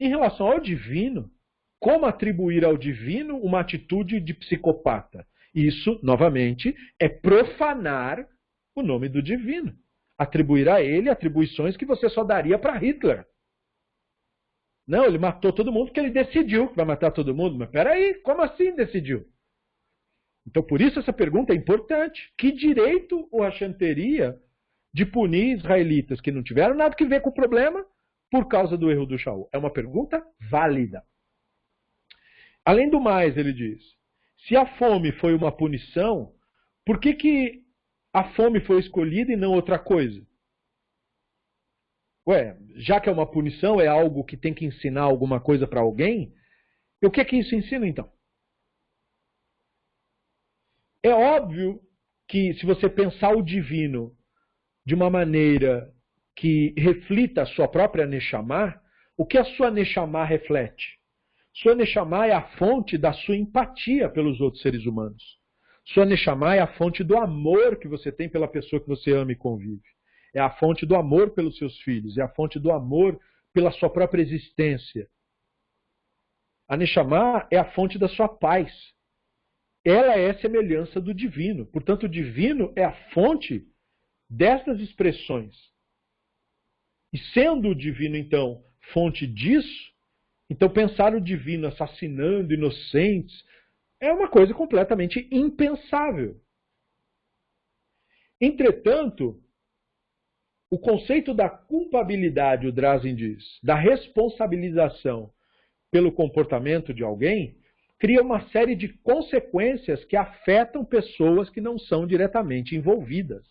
em relação ao divino, como atribuir ao divino uma atitude de psicopata? Isso, novamente, é profanar o nome do divino. Atribuir a ele atribuições que você só daria para Hitler. Não, ele matou todo mundo porque ele decidiu que vai matar todo mundo. Mas peraí, como assim decidiu? Então, por isso essa pergunta é importante. Que direito o Hashem teria de punir israelitas que não tiveram nada que ver com o problema por causa do erro do Shaul? É uma pergunta válida. Além do mais, ele diz, se a fome foi uma punição, por que a fome foi escolhida e não outra coisa? Ué, já que é uma punição, é algo que tem que ensinar alguma coisa para alguém, e o que é que isso ensina então? É óbvio que se você pensar o divino de uma maneira que reflita a sua própria Neshama, o que a sua Neshama reflete? Sua Neshama é a fonte da sua empatia pelos outros seres humanos. Sua Neshama é a fonte do amor que você tem pela pessoa que você ama e convive. É a fonte do amor pelos seus filhos. É a fonte do amor pela sua própria existência. A Neshama é a fonte da sua paz. Ela é semelhança do divino. Portanto, o divino é a fonte destas expressões. E sendo o divino, então, fonte disso, então pensar o divino assassinando inocentes é uma coisa completamente impensável. Entretanto, o conceito da culpabilidade, o Drazen diz, da responsabilização pelo comportamento de alguém, cria uma série de consequências que afetam pessoas que não são diretamente envolvidas.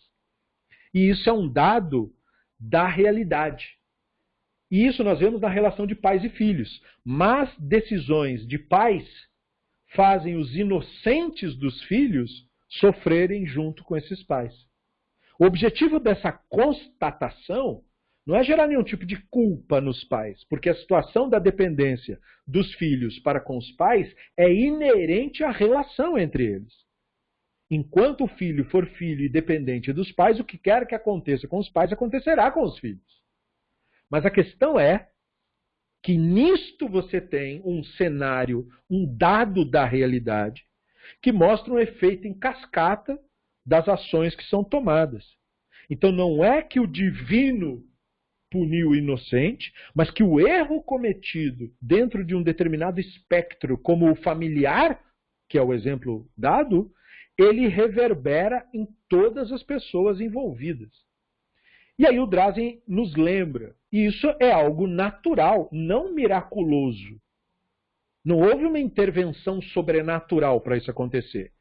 E isso é um dado da realidade. E isso nós vemos na relação de pais e filhos. Mas decisões de pais fazem os inocentes dos filhos sofrerem junto com esses pais. O objetivo dessa constatação não é gerar nenhum tipo de culpa nos pais, porque a situação da dependência dos filhos para com os pais é inerente à relação entre eles. Enquanto o filho for filho e dependente dos pais, o que quer que aconteça com os pais acontecerá com os filhos. Mas a questão é que nisto você tem um cenário, um dado da realidade, que mostra um efeito em cascata das ações que são tomadas. Então não é que o divino puniu o inocente, mas que o erro cometido dentro de um determinado espectro, como o familiar, que é o exemplo dado, ele reverbera em todas as pessoas envolvidas. E aí o Drazen nos lembra, e isso é algo natural, não miraculoso. Não houve uma intervenção sobrenatural para isso acontecer.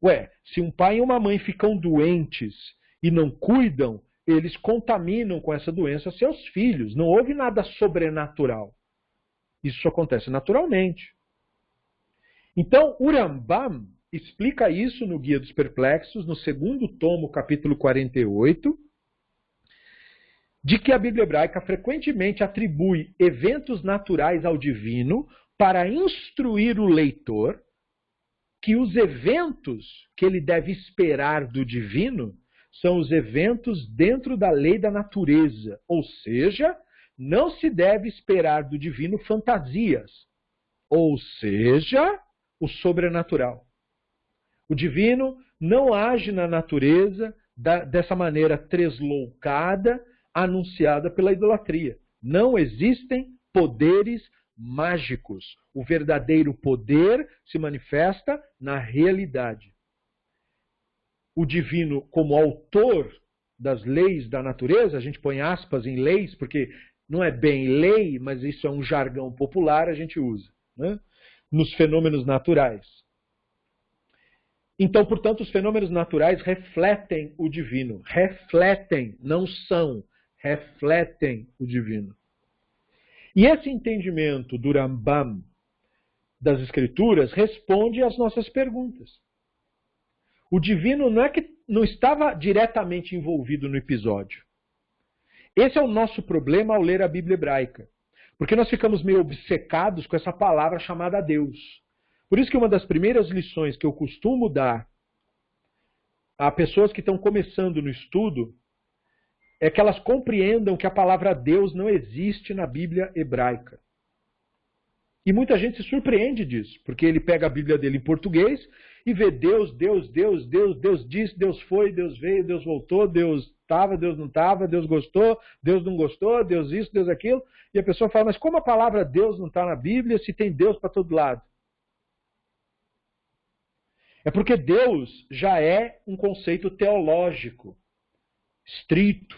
Ué, se um pai e uma mãe ficam doentes e não cuidam, eles contaminam com essa doença seus filhos. Não houve nada sobrenatural. Isso acontece naturalmente. Então, o Rambam explica isso no Guia dos Perplexos, no segundo tomo, capítulo 48, de que a Bíblia hebraica frequentemente atribui eventos naturais ao divino para instruir o leitor que os eventos que ele deve esperar do divino são os eventos dentro da lei da natureza. Ou seja, não se deve esperar do divino fantasias. Ou seja, o sobrenatural. O divino não age na natureza dessa maneira tresloucada, anunciada pela idolatria. Não existem poderes mágicos. O verdadeiro poder se manifesta na realidade. O divino, como autor das leis da natureza, a gente põe aspas em leis, porque não é bem lei, mas isso é um jargão popular, a gente usa, né? Nos fenômenos naturais. Então, portanto, os fenômenos naturais refletem o divino. Refletem, não são. Refletem o divino. E esse entendimento do Rambam das Escrituras responde às nossas perguntas. O divino não é que não estava diretamente envolvido no episódio. Esse é o nosso problema ao ler a Bíblia hebraica. Porque nós ficamos meio obcecados com essa palavra chamada Deus. Por isso que uma das primeiras lições que eu costumo dar a pessoas que estão começando no estudo é que elas compreendam que a palavra Deus não existe na Bíblia hebraica. E muita gente se surpreende disso, porque ele pega a Bíblia dele em português e vê Deus, Deus, Deus, Deus, Deus disse, Deus foi, Deus veio, Deus voltou, Deus estava, Deus não estava, Deus gostou, Deus não gostou, Deus isso, Deus aquilo. E a pessoa fala, mas como a palavra Deus não está na Bíblia se tem Deus para todo lado? É porque Deus já é um conceito teológico, estrito.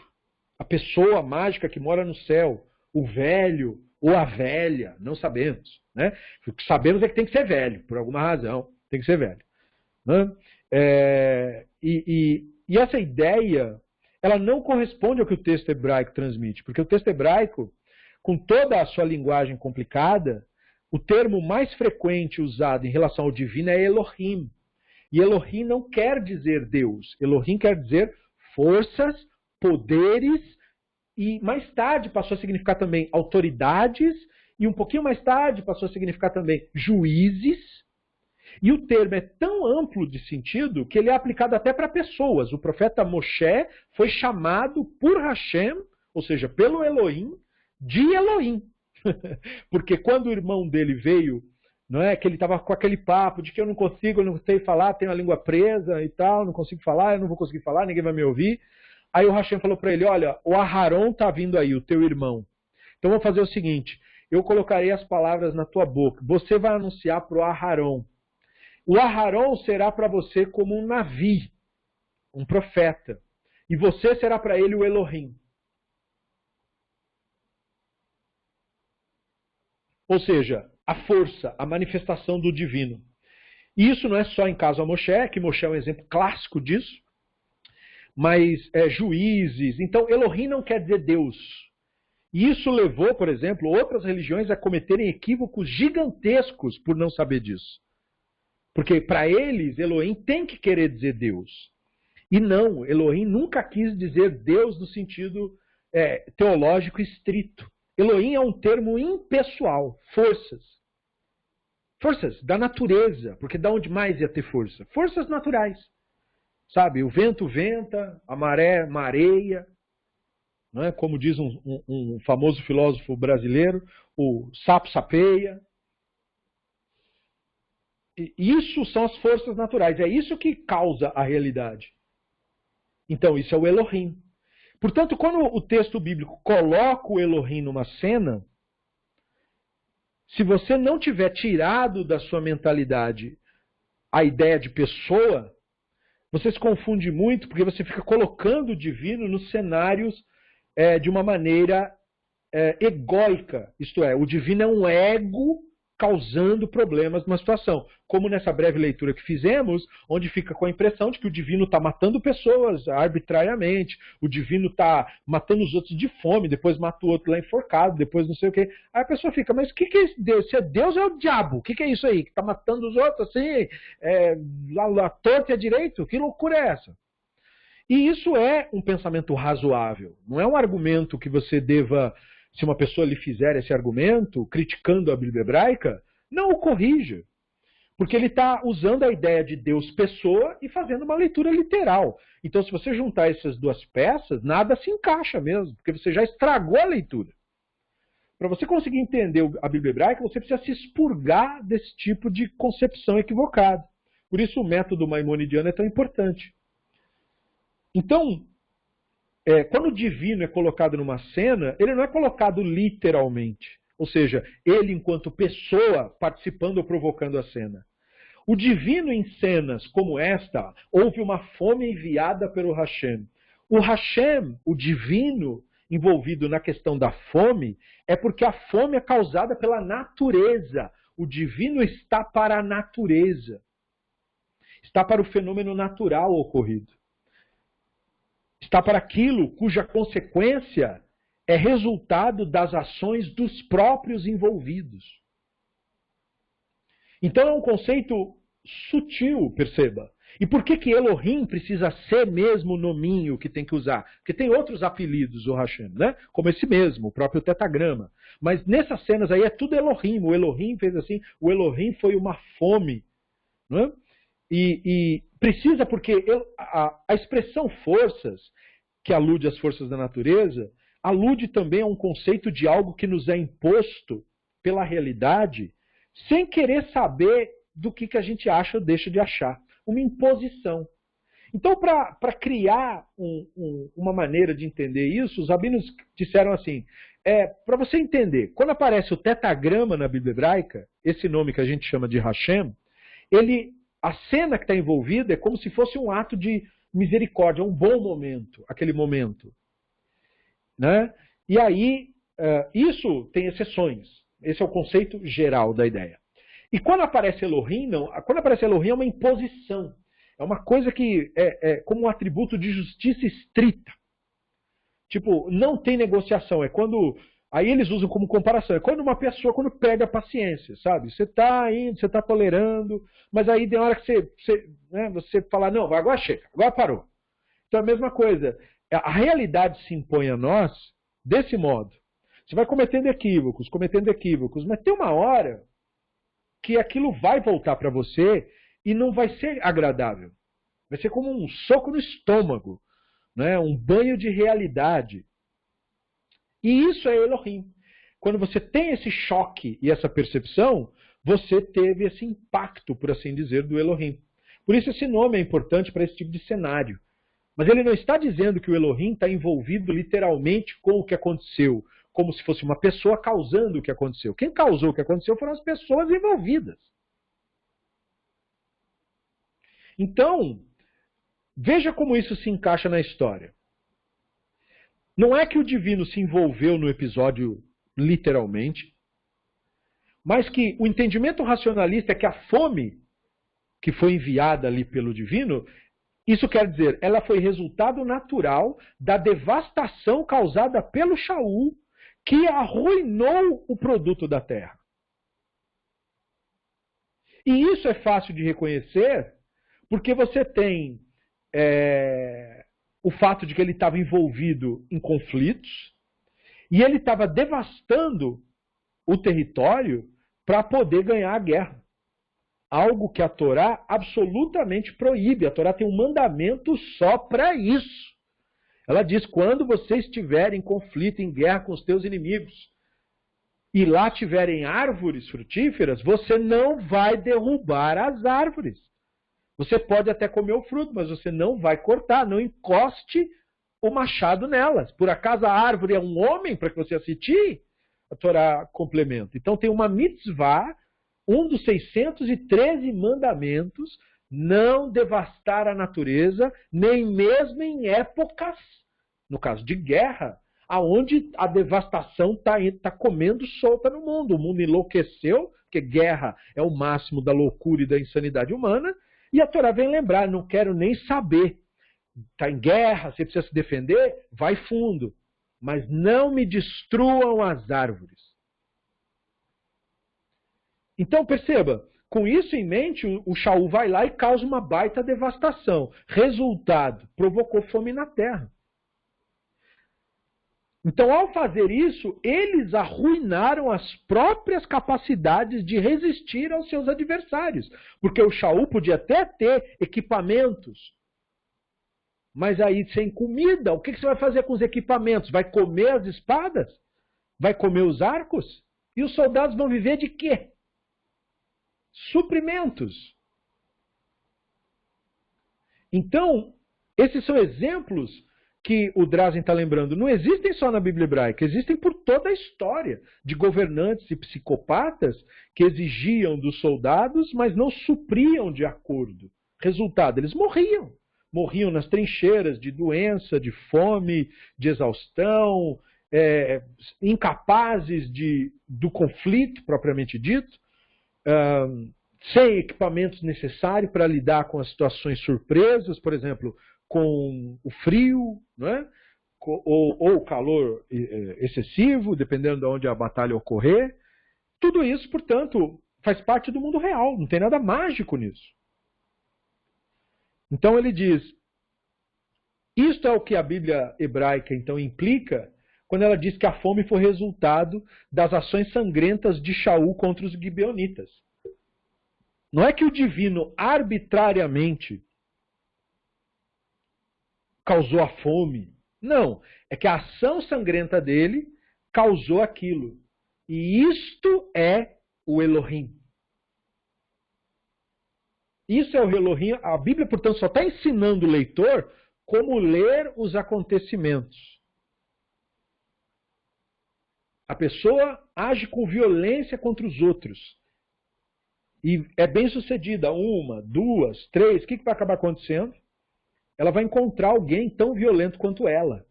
A pessoa mágica que mora no céu, o velho ou a velha, não sabemos. Né? O que sabemos é que tem que ser velho, por alguma razão, tem que ser velho. Né? E essa ideia, ela não corresponde ao que o texto hebraico transmite, porque o texto hebraico, com toda a sua linguagem complicada, o termo mais frequente usado em relação ao divino é Elohim. E Elohim não quer dizer Deus, Elohim quer dizer forças, poderes, e mais tarde passou a significar também autoridades, e um pouquinho mais tarde passou a significar também juízes. E o termo é tão amplo de sentido que ele é aplicado até para pessoas. O profeta Moshe foi chamado por Hashem, ou seja, pelo Elohim, de Elohim. Porque quando o irmão dele veio, não é, que ele estava com aquele papo de que eu não sei falar, tenho a língua presa e tal, não consigo falar, eu não vou conseguir falar, ninguém vai me ouvir. Aí o Hashem falou para ele, olha, o Aharon está vindo aí, o teu irmão. Então vamos fazer o seguinte, eu colocarei as palavras na tua boca, você vai anunciar para o Aharon. O Aharon será para você como um Navi, um profeta. E você será para ele o Elohim. Ou seja, a força, a manifestação do divino. E isso não é só em caso a Moshe, que Moshe é um exemplo clássico disso, mas juízes. Então, Elohim não quer dizer Deus. E isso levou, por exemplo, outras religiões a cometerem equívocos gigantescos por não saber disso. Porque para eles, Elohim tem que querer dizer Deus. E não, Elohim nunca quis dizer Deus no sentido teológico estrito. Elohim é um termo impessoal, forças. Forças da natureza, porque da onde mais ia ter força? Forças naturais. Sabe, o vento venta, a maré mareia, não é? Como diz um famoso filósofo brasileiro, o sapo sapeia. Isso são as forças naturais, é isso que causa a realidade. Então, isso é o Elohim. Portanto, quando o texto bíblico coloca o Elohim numa cena, se você não tiver tirado da sua mentalidade a ideia de pessoa, você se confunde muito, porque você fica colocando o divino nos cenários de uma maneira egóica. Isto é, o divino é um ego causando problemas numa situação. Como nessa breve leitura que fizemos, onde fica com a impressão de que o divino está matando pessoas arbitrariamente, o divino está matando os outros de fome, depois mata o outro lá enforcado, depois não sei o quê. Aí a pessoa fica, mas o que é Deus? Se é Deus, é o diabo. O que é isso aí? Que está matando os outros assim, a torta e a direito? Que loucura é essa? E isso é um pensamento razoável. Não é um argumento que você deva... Se uma pessoa lhe fizer esse argumento, criticando a Bíblia hebraica, não o corrija. Porque ele está usando a ideia de Deus pessoa e fazendo uma leitura literal. Então, se você juntar essas duas peças, nada se encaixa mesmo, porque você já estragou a leitura. Para você conseguir entender a Bíblia hebraica, você precisa se expurgar desse tipo de concepção equivocada. Por isso o método maimonidiano é tão importante. Então, quando o divino é colocado numa cena, ele não é colocado literalmente. Ou seja, ele enquanto pessoa participando ou provocando a cena. O divino em cenas como esta, houve uma fome enviada pelo Hashem. O Hashem, o divino envolvido na questão da fome, é porque a fome é causada pela natureza. O divino está para a natureza. Está para o fenômeno natural ocorrido. Está para aquilo cuja consequência é resultado das ações dos próprios envolvidos. Então é um conceito sutil, perceba. E por que que Elohim precisa ser mesmo o nominho que tem que usar? Porque tem outros apelidos do Hashem, né? Como esse mesmo, o próprio tetagrama. Mas nessas cenas aí é tudo Elohim. O Elohim fez assim, o Elohim foi uma fome. Né? E precisa porque a expressão forças, que alude às forças da natureza, alude também a um conceito de algo que nos é imposto pela realidade, sem querer saber do que a gente acha ou deixa de achar. Uma imposição. Então, para criar uma maneira de entender isso, os rabinos disseram assim, para você entender, quando aparece o tetagrama na Bíblia hebraica, esse nome que a gente chama de Hashem, a cena que está envolvida é como se fosse um ato de misericórdia, um bom momento, aquele momento. Né? E aí, isso tem exceções. Esse é o conceito geral da ideia. E quando aparece Elohim, não. Quando aparece Elohim é uma imposição. É uma coisa que é como um atributo de justiça estrita. Tipo, não tem negociação. É quando... Aí eles usam como comparação. É quando uma pessoa, quando perde a paciência, sabe? Você está indo, você está tolerando, mas aí tem hora que você fala, não, agora chega, agora parou. Então é a mesma coisa. A realidade se impõe a nós desse modo. Você vai cometendo equívocos, mas tem uma hora que aquilo vai voltar para você e não vai ser agradável. Vai ser como um soco no estômago, né? Um banho de realidade. E isso é Elohim. Quando você tem esse choque e essa percepção, você teve esse impacto, por assim dizer, do Elohim. Por isso esse nome é importante para esse tipo de cenário. Mas ele não está dizendo que o Elohim está envolvido literalmente com o que aconteceu, como se fosse uma pessoa causando o que aconteceu. Quem causou o que aconteceu foram as pessoas envolvidas. Então, veja como isso se encaixa na história. Não é que o divino se envolveu no episódio literalmente, mas que o entendimento racionalista é que a fome que foi enviada ali pelo divino, isso quer dizer, ela foi resultado natural da devastação causada pelo Shaul, que arruinou o produto da terra. E isso é fácil de reconhecer, porque você tem o fato de que ele estava envolvido em conflitos, e ele estava devastando o território para poder ganhar a guerra. Algo que a Torá absolutamente proíbe. A Torá tem um mandamento só para isso. Ela diz, quando você estiver em conflito, em guerra com os teus inimigos, e lá tiverem árvores frutíferas, você não vai derrubar as árvores. Você pode até comer o fruto, mas você não vai cortar, não encoste o machado nelas. Por acaso a árvore é um homem para que você assistir? A Torá complementa. Então tem uma mitzvah, um dos 613 mandamentos, não devastar a natureza, nem mesmo em épocas, no caso de guerra, aonde a devastação está comendo solta no mundo. O mundo enlouqueceu, porque guerra é o máximo da loucura e da insanidade humana, e a Torá vem lembrar, não quero nem saber. Está em guerra, você precisa se defender, vai fundo. Mas não me destruam as árvores. Então, perceba, com isso em mente, o Shaul vai lá e causa uma baita devastação. Resultado, provocou fome na terra. Então, ao fazer isso, eles arruinaram as próprias capacidades de resistir aos seus adversários. Porque o Shaul podia até ter equipamentos, mas aí sem comida, o que você vai fazer com os equipamentos? Vai comer as espadas? Vai comer os arcos? E os soldados vão viver de quê? Suprimentos. Então, esses são exemplos que o Drazen está lembrando. Não existem só na Bíblia hebraica, existem por toda a história de governantes e psicopatas que exigiam dos soldados, mas não supriam de acordo. Resultado, eles morriam. Morriam nas trincheiras de doença, de fome, de exaustão, incapazes do conflito propriamente dito, sem equipamentos necessários para lidar com as situações surpresas, por exemplo, com o frio, né? ou o calor excessivo, dependendo de onde a batalha ocorrer. Tudo isso, portanto, faz parte do mundo real, não tem nada mágico nisso. Então ele diz, isto é o que a Bíblia hebraica então implica quando ela diz que a fome foi resultado das ações sangrentas de Shaul contra os gibeonitas. Não é que o divino arbitrariamente causou a fome. Não, é que a ação sangrenta dele causou aquilo. E isto é o Elohim. Isso é o Elohim. A Bíblia, portanto, só está ensinando o leitor como ler os acontecimentos. A pessoa age com violência contra os outros. E é bem sucedida. 1, 2, 3. O que vai acabar acontecendo? Ela vai encontrar alguém tão violento quanto ela.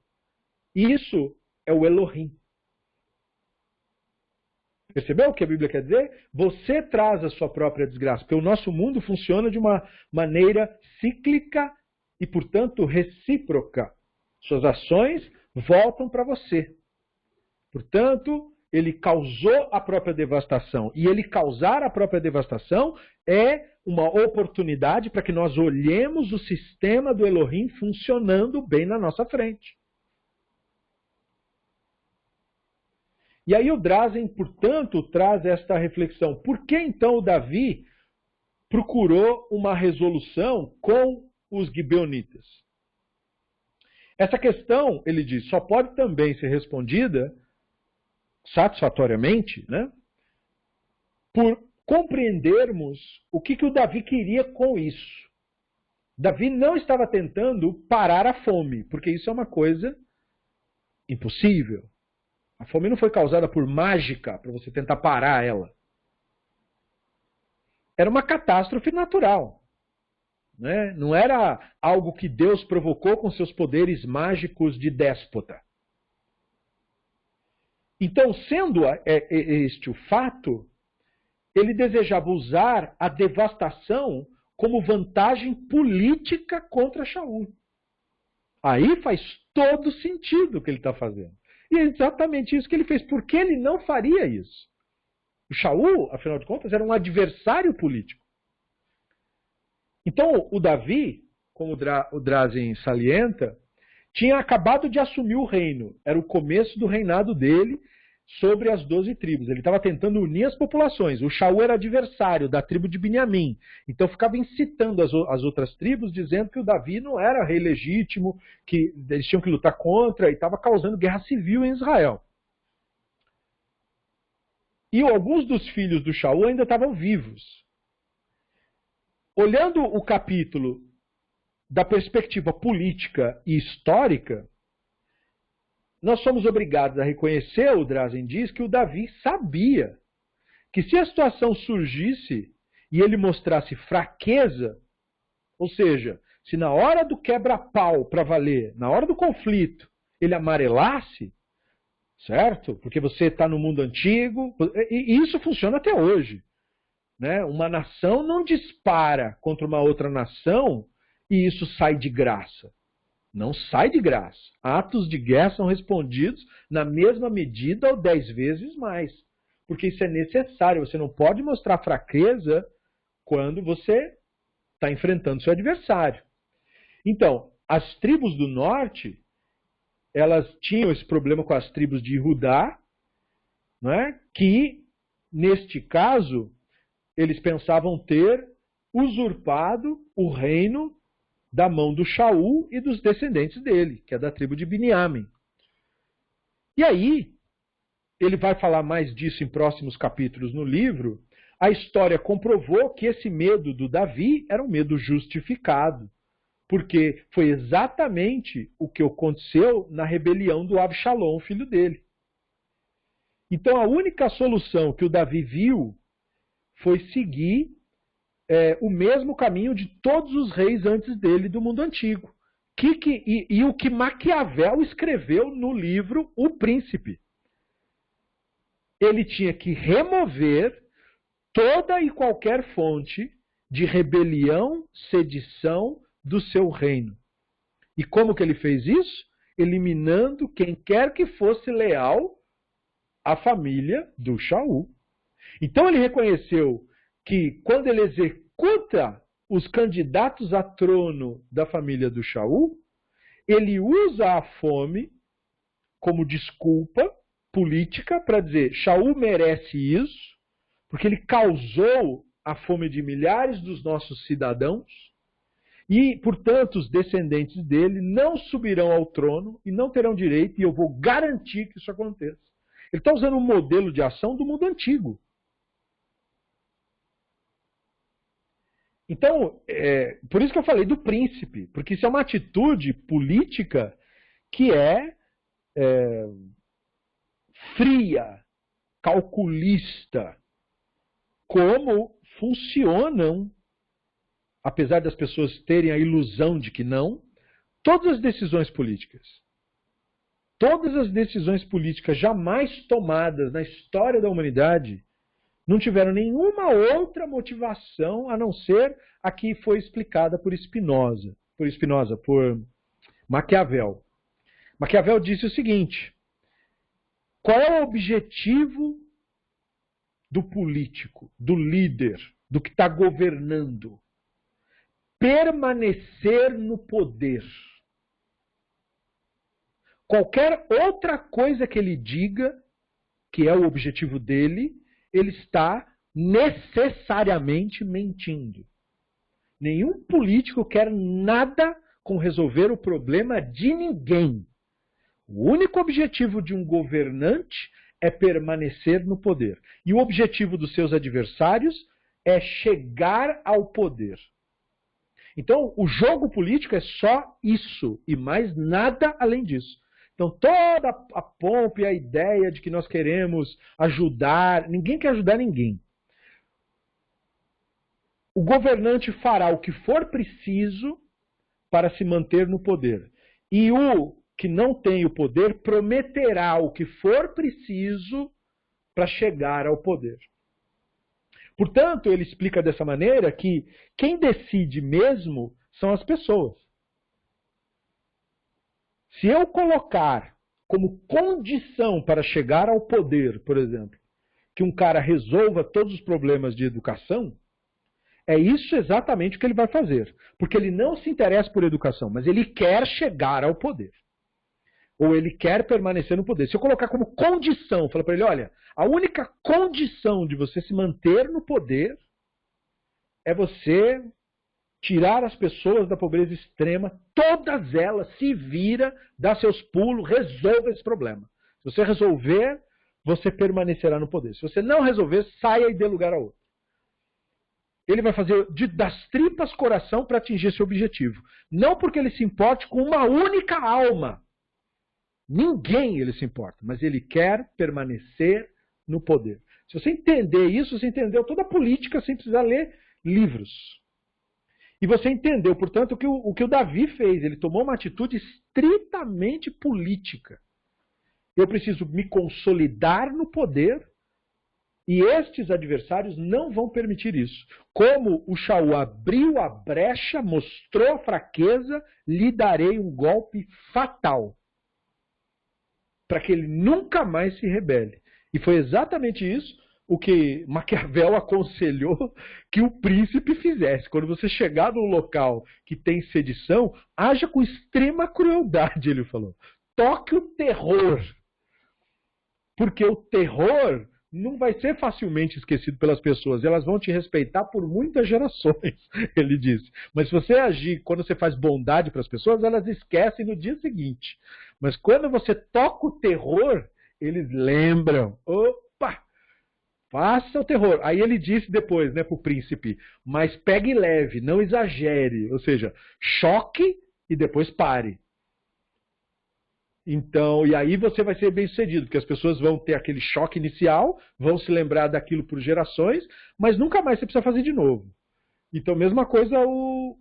Isso é o Elohim. Percebeu o que a Bíblia quer dizer? Você traz a sua própria desgraça. Porque o nosso mundo funciona de uma maneira cíclica e, portanto, recíproca. Suas ações voltam para você. Portanto, ele causou a própria devastação. E ele causar a própria devastação é uma oportunidade para que nós olhemos o sistema do Elohim funcionando bem na nossa frente. E aí o Drazen, portanto, traz esta reflexão. Por que então o Davi procurou uma resolução com os gibeonitas? Essa questão, ele diz, só pode também ser respondida satisfatoriamente, né, por compreendermos o que o Davi queria com isso. Davi não estava tentando parar a fome, porque isso é uma coisa impossível. A fome não foi causada por mágica, para você tentar parar ela. Era uma catástrofe natural. Né? Não era algo que Deus provocou com seus poderes mágicos de déspota. Então, sendo este o fato, ele desejava usar a devastação como vantagem política contra Shaul. Aí faz todo sentido o que ele está fazendo. E é exatamente isso que ele fez. Por que ele não faria isso? O Shaul, afinal de contas, era um adversário político. Então, o Davi, como o Drazen salienta, tinha acabado de assumir o reino. Era o começo do reinado dele sobre as 12 tribos. Ele estava tentando unir as populações. O Shaul era adversário da tribo de Beniamim. Então ficava incitando as outras tribos, dizendo que o Davi não era rei legítimo, que eles tinham que lutar contra, e estava causando guerra civil em Israel. E alguns dos filhos do Shaul ainda estavam vivos. Olhando o capítulo da perspectiva política e histórica, nós somos obrigados a reconhecer, o Drazen diz, que o Davi sabia que se a situação surgisse e ele mostrasse fraqueza, ou seja, se na hora do quebra-pau para valer, na hora do conflito, ele amarelasse, certo? Porque você está no mundo antigo, e isso funciona até hoje. Né? Uma nação não dispara contra uma outra nação e isso sai de graça. Não sai de graça. Atos de guerra são respondidos na mesma medida ou 10 vezes mais. Porque isso é necessário. Você não pode mostrar fraqueza quando você está enfrentando seu adversário. Então, as tribos do norte, elas tinham esse problema com as tribos de Judá, né, que, neste caso, eles pensavam ter usurpado o reino da mão do Shaul e dos descendentes dele, que é da tribo de Beniamim. E aí, ele vai falar mais disso em próximos capítulos no livro. A história comprovou que esse medo do Davi era um medo justificado, porque foi exatamente o que aconteceu na rebelião do Absalom, filho dele. Então a única solução que o Davi viu foi seguir o mesmo caminho de todos os reis antes dele do mundo antigo. E o que Maquiavel escreveu no livro O Príncipe. Ele tinha que remover toda e qualquer fonte de rebelião, sedição do seu reino. E como que ele fez isso? Eliminando quem quer que fosse leal à família do Shaul. Então ele reconheceu que quando ele executa os candidatos a trono da família do Shaul, ele usa a fome como desculpa política para dizer Shaul merece isso, porque ele causou a fome de milhares dos nossos cidadãos e, portanto, os descendentes dele não subirão ao trono e não terão direito, e eu vou garantir que isso aconteça. Ele está usando um modelo de ação do mundo antigo. Então, por isso que eu falei do príncipe, porque isso é uma atitude política que é fria, calculista, como funcionam, apesar das pessoas terem a ilusão de que não, todas as decisões políticas. Todas as decisões políticas jamais tomadas na história da humanidade não tiveram nenhuma outra motivação a não ser a que foi explicada por Maquiavel. Maquiavel disse o seguinte: qual é o objetivo do político, do líder, do que está governando? Permanecer no poder. Qualquer outra coisa que ele diga, que é o objetivo dele, ele está necessariamente mentindo. Nenhum político quer nada com resolver o problema de ninguém. O único objetivo de um governante é permanecer no poder. E o objetivo dos seus adversários é chegar ao poder. Então, o jogo político é só isso e mais nada além disso. Então, toda a pompa e a ideia de que nós queremos ajudar, ninguém quer ajudar ninguém. O governante fará o que for preciso para se manter no poder. E o que não tem o poder prometerá o que for preciso para chegar ao poder. Portanto, ele explica dessa maneira que quem decide mesmo são as pessoas. Se eu colocar como condição para chegar ao poder, por exemplo, que um cara resolva todos os problemas de educação, é isso exatamente o que ele vai fazer. Porque ele não se interessa por educação, mas ele quer chegar ao poder. Ou ele quer permanecer no poder. Se eu colocar como condição, falar para ele, olha, a única condição de você se manter no poder é você tirar as pessoas da pobreza extrema, todas elas, se vira, dá seus pulos, resolva esse problema. Se você resolver, você permanecerá no poder. Se você não resolver, saia e dê lugar a outro. Ele vai fazer das tripas coração para atingir esse objetivo. Não porque ele se importe com uma única alma. Ninguém ele se importa, mas ele quer permanecer no poder. Se você entender isso, você entendeu toda a política sem precisar ler livros. E você entendeu, portanto, o que o Davi fez. Ele tomou uma atitude estritamente política. Eu preciso me consolidar no poder e estes adversários não vão permitir isso. Como o Shaul abriu a brecha, mostrou a fraqueza, lhe darei um golpe fatal para que ele nunca mais se rebele. E foi exatamente isso o que Maquiavel aconselhou que o príncipe fizesse. Quando você chegar num local que tem sedição, haja com extrema crueldade, ele falou. Toque o terror. Porque o terror não vai ser facilmente esquecido pelas pessoas. Elas vão te respeitar por muitas gerações, ele disse. Mas se você agir, quando você faz bondade para as pessoas, elas esquecem no dia seguinte. Mas quando você toca o terror, eles lembram. Opa! Faça o terror. Aí ele disse depois, né, para o príncipe, mas pegue leve, não exagere. Ou seja, choque e depois pare. Então, e aí você vai ser bem sucedido, porque as pessoas vão ter aquele choque inicial, vão se lembrar daquilo por gerações, mas nunca mais você precisa fazer de novo. Então, mesma coisa o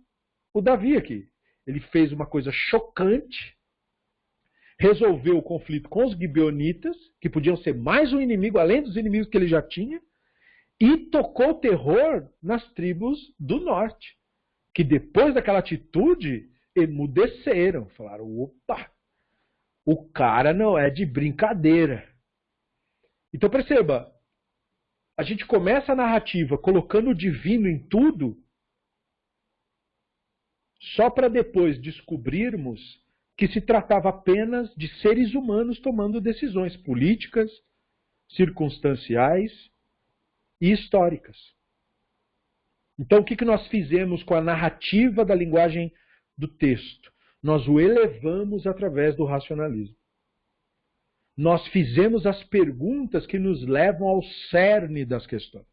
Davi aqui. Ele fez uma coisa chocante, resolveu o conflito com os gibeonitas, que podiam ser mais um inimigo, além dos inimigos que ele já tinha, e tocou terror nas tribos do norte, que depois daquela atitude, emudeceram, falaram, opa, o cara não é de brincadeira. Então perceba, a gente começa a narrativa colocando o divino em tudo, só para depois descobrirmos que se tratava apenas de seres humanos tomando decisões políticas, circunstanciais e históricas. Então, o que nós fizemos com a narrativa da linguagem do texto? Nós o elevamos através do racionalismo. Nós fizemos as perguntas que nos levam ao cerne das questões.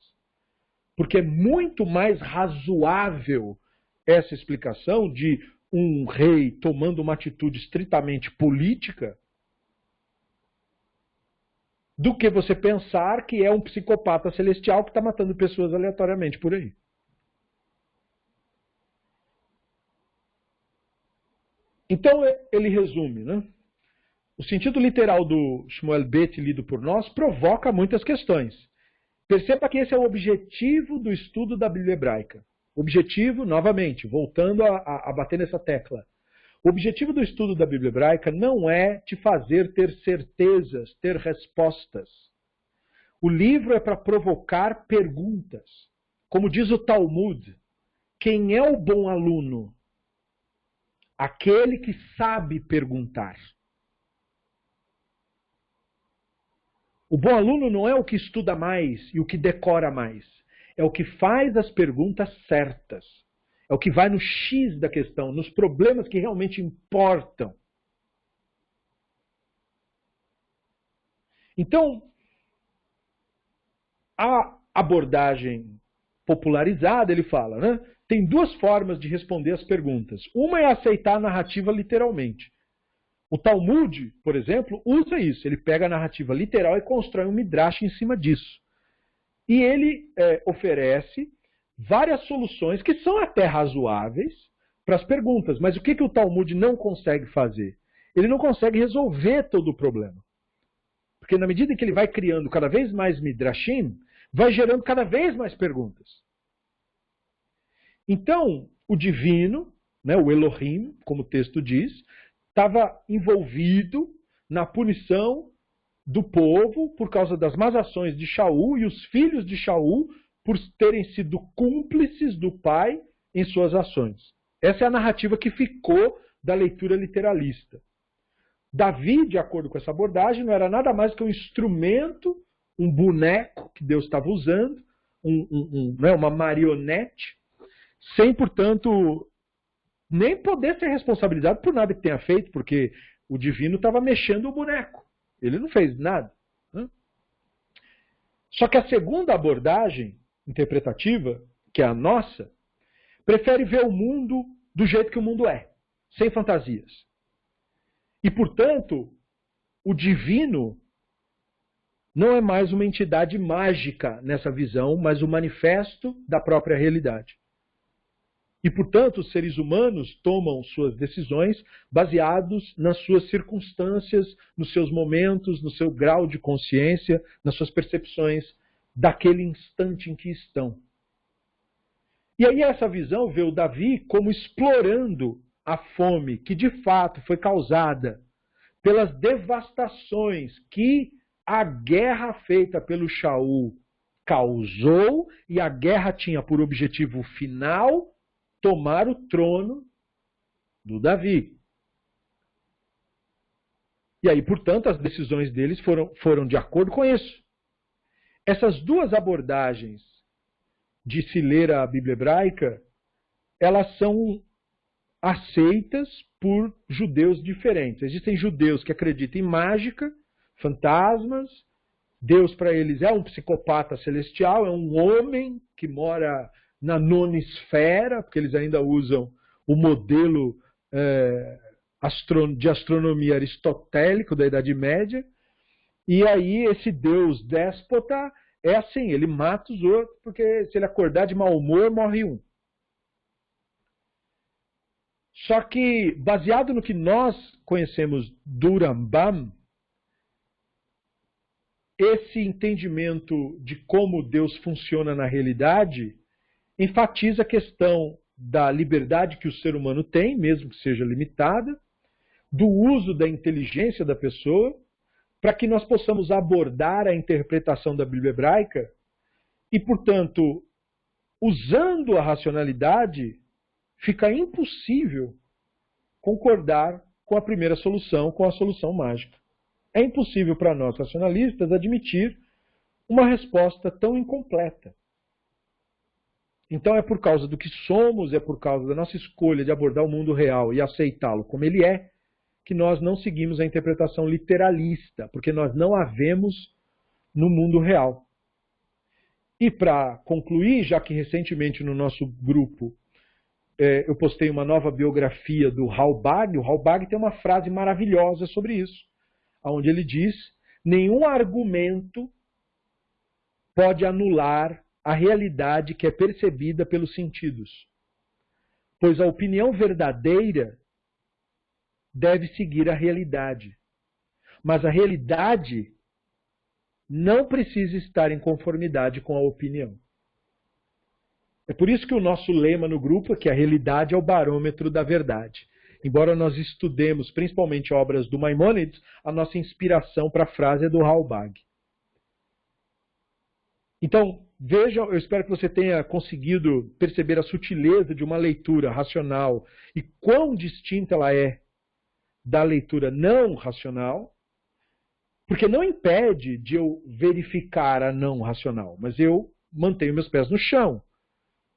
Porque é muito mais razoável essa explicação de um rei tomando uma atitude estritamente política do que você pensar que é um psicopata celestial que está matando pessoas aleatoriamente por aí. Então ele resume, né? O sentido literal do Shmuel Bet lido por nós provoca muitas questões. Perceba que esse é o objetivo do estudo da Bíblia hebraica. Objetivo, novamente, voltando a bater nessa tecla. O objetivo do estudo da Bíblia hebraica não é te fazer ter certezas, ter respostas. O livro é para provocar perguntas. Como diz o Talmud, quem é o bom aluno? Aquele que sabe perguntar. O bom aluno não é o que estuda mais e o que decora mais. É o que faz as perguntas certas. É o que vai no X da questão, nos problemas que realmente importam. Então, a abordagem popularizada, ele fala, né? Tem duas formas de responder as perguntas. Uma é aceitar a narrativa literalmente. O Talmud, por exemplo, usa isso. Ele pega a narrativa literal e constrói um midrash em cima disso. E ele oferece várias soluções que são até razoáveis para as perguntas. Mas o que o Talmud não consegue fazer? Ele não consegue resolver todo o problema. Porque na medida em que ele vai criando cada vez mais midrashim, vai gerando cada vez mais perguntas. Então, o divino, né, o Elohim, como o texto diz, estava envolvido na punição do povo por causa das más ações de Shaul e os filhos de Shaul por terem sido cúmplices do pai em suas ações. Essa é a narrativa que ficou da leitura literalista. Davi, de acordo com essa abordagem, não era nada mais que um instrumento, um boneco que Deus estava usando, uma marionete, sem, portanto, nem poder ser responsabilizado por nada que tenha feito, porque o divino estava mexendo o boneco. Ele não fez nada. Né? Só que a segunda abordagem interpretativa, que é a nossa, prefere ver o mundo do jeito que o mundo é, sem fantasias. E, portanto, o divino não é mais uma entidade mágica nessa visão, mas o manifesto da própria realidade. E, portanto, os seres humanos tomam suas decisões baseados nas suas circunstâncias, nos seus momentos, no seu grau de consciência, nas suas percepções daquele instante em que estão. E aí essa visão vê o Davi como explorando a fome que de fato foi causada pelas devastações que a guerra feita pelo Shaul causou, e a guerra tinha por objetivo final tomar o trono do Davi. E aí, portanto, as decisões deles foram de acordo com isso. Essas duas abordagens de se ler a Bíblia hebraica, elas são aceitas por judeus diferentes. Existem judeus que acreditam em mágica, fantasmas. Deus para eles é um psicopata celestial, é um homem que mora na nona esfera, porque eles ainda usam o modelo de astronomia aristotélico da Idade Média. E aí esse Deus déspota é assim, ele mata os outros, porque se ele acordar de mau humor, morre um. Só que, baseado no que nós conhecemos do Rambam, esse entendimento de como Deus funciona na realidade enfatiza a questão da liberdade que o ser humano tem, mesmo que seja limitada, do uso da inteligência da pessoa, para que nós possamos abordar a interpretação da Bíblia hebraica e, portanto, usando a racionalidade, fica impossível concordar com a primeira solução, com a solução mágica. É impossível para nós racionalistas admitir uma resposta tão incompleta. Então é por causa do que somos, é por causa da nossa escolha de abordar o mundo real e aceitá-lo como ele é, que nós não seguimos a interpretação literalista, porque nós não a vemos no mundo real. E para concluir, já que recentemente no nosso grupo eu postei uma nova biografia do Halbag, o Halbag tem uma frase maravilhosa sobre isso, onde ele diz: nenhum argumento pode anular a realidade que é percebida pelos sentidos, pois a opinião verdadeira deve seguir a realidade. Mas a realidade não precisa estar em conformidade com a opinião. É por isso que o nosso lema no grupo é que a realidade é o barômetro da verdade. Embora nós estudemos principalmente obras do Maimônides, a nossa inspiração para a frase é do Halbag. Então, veja, eu espero que você tenha conseguido perceber a sutileza de uma leitura racional e quão distinta ela é da leitura não racional, porque não impede de eu verificar a não racional, mas eu mantenho meus pés no chão.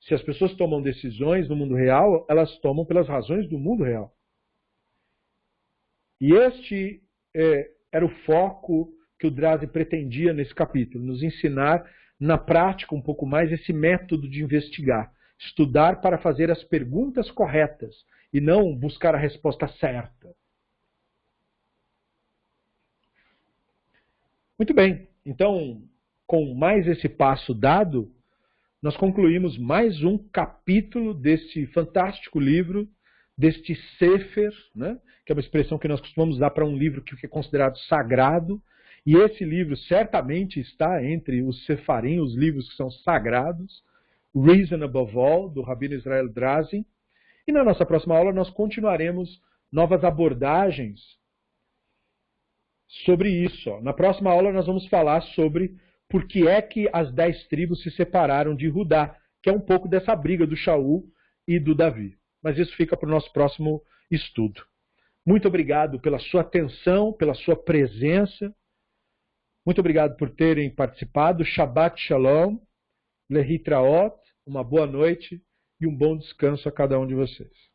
Se as pessoas tomam decisões no mundo real, elas tomam pelas razões do mundo real. E este era o foco que o Drazi pretendia nesse capítulo, nos ensinar na prática um pouco mais esse método de investigar, estudar para fazer as perguntas corretas e não buscar a resposta certa. Muito bem, então, com mais esse passo dado, nós concluímos mais um capítulo deste fantástico livro, deste Sefer, né, que é uma expressão que nós costumamos dar para um livro que é considerado sagrado, e esse livro certamente está entre os Sefarim, os livros que são sagrados, Reason Above All, do Rabino Israel Drazi. E na nossa próxima aula nós continuaremos novas abordagens sobre isso. Na próxima aula nós vamos falar sobre por que é que as 10 tribos se separaram de Judá, que é um pouco dessa briga do Shaul e do Davi. Mas isso fica para o nosso próximo estudo. Muito obrigado pela sua atenção, pela sua presença. Muito obrigado por terem participado. Shabbat Shalom, Lehitraot, uma boa noite e um bom descanso a cada um de vocês.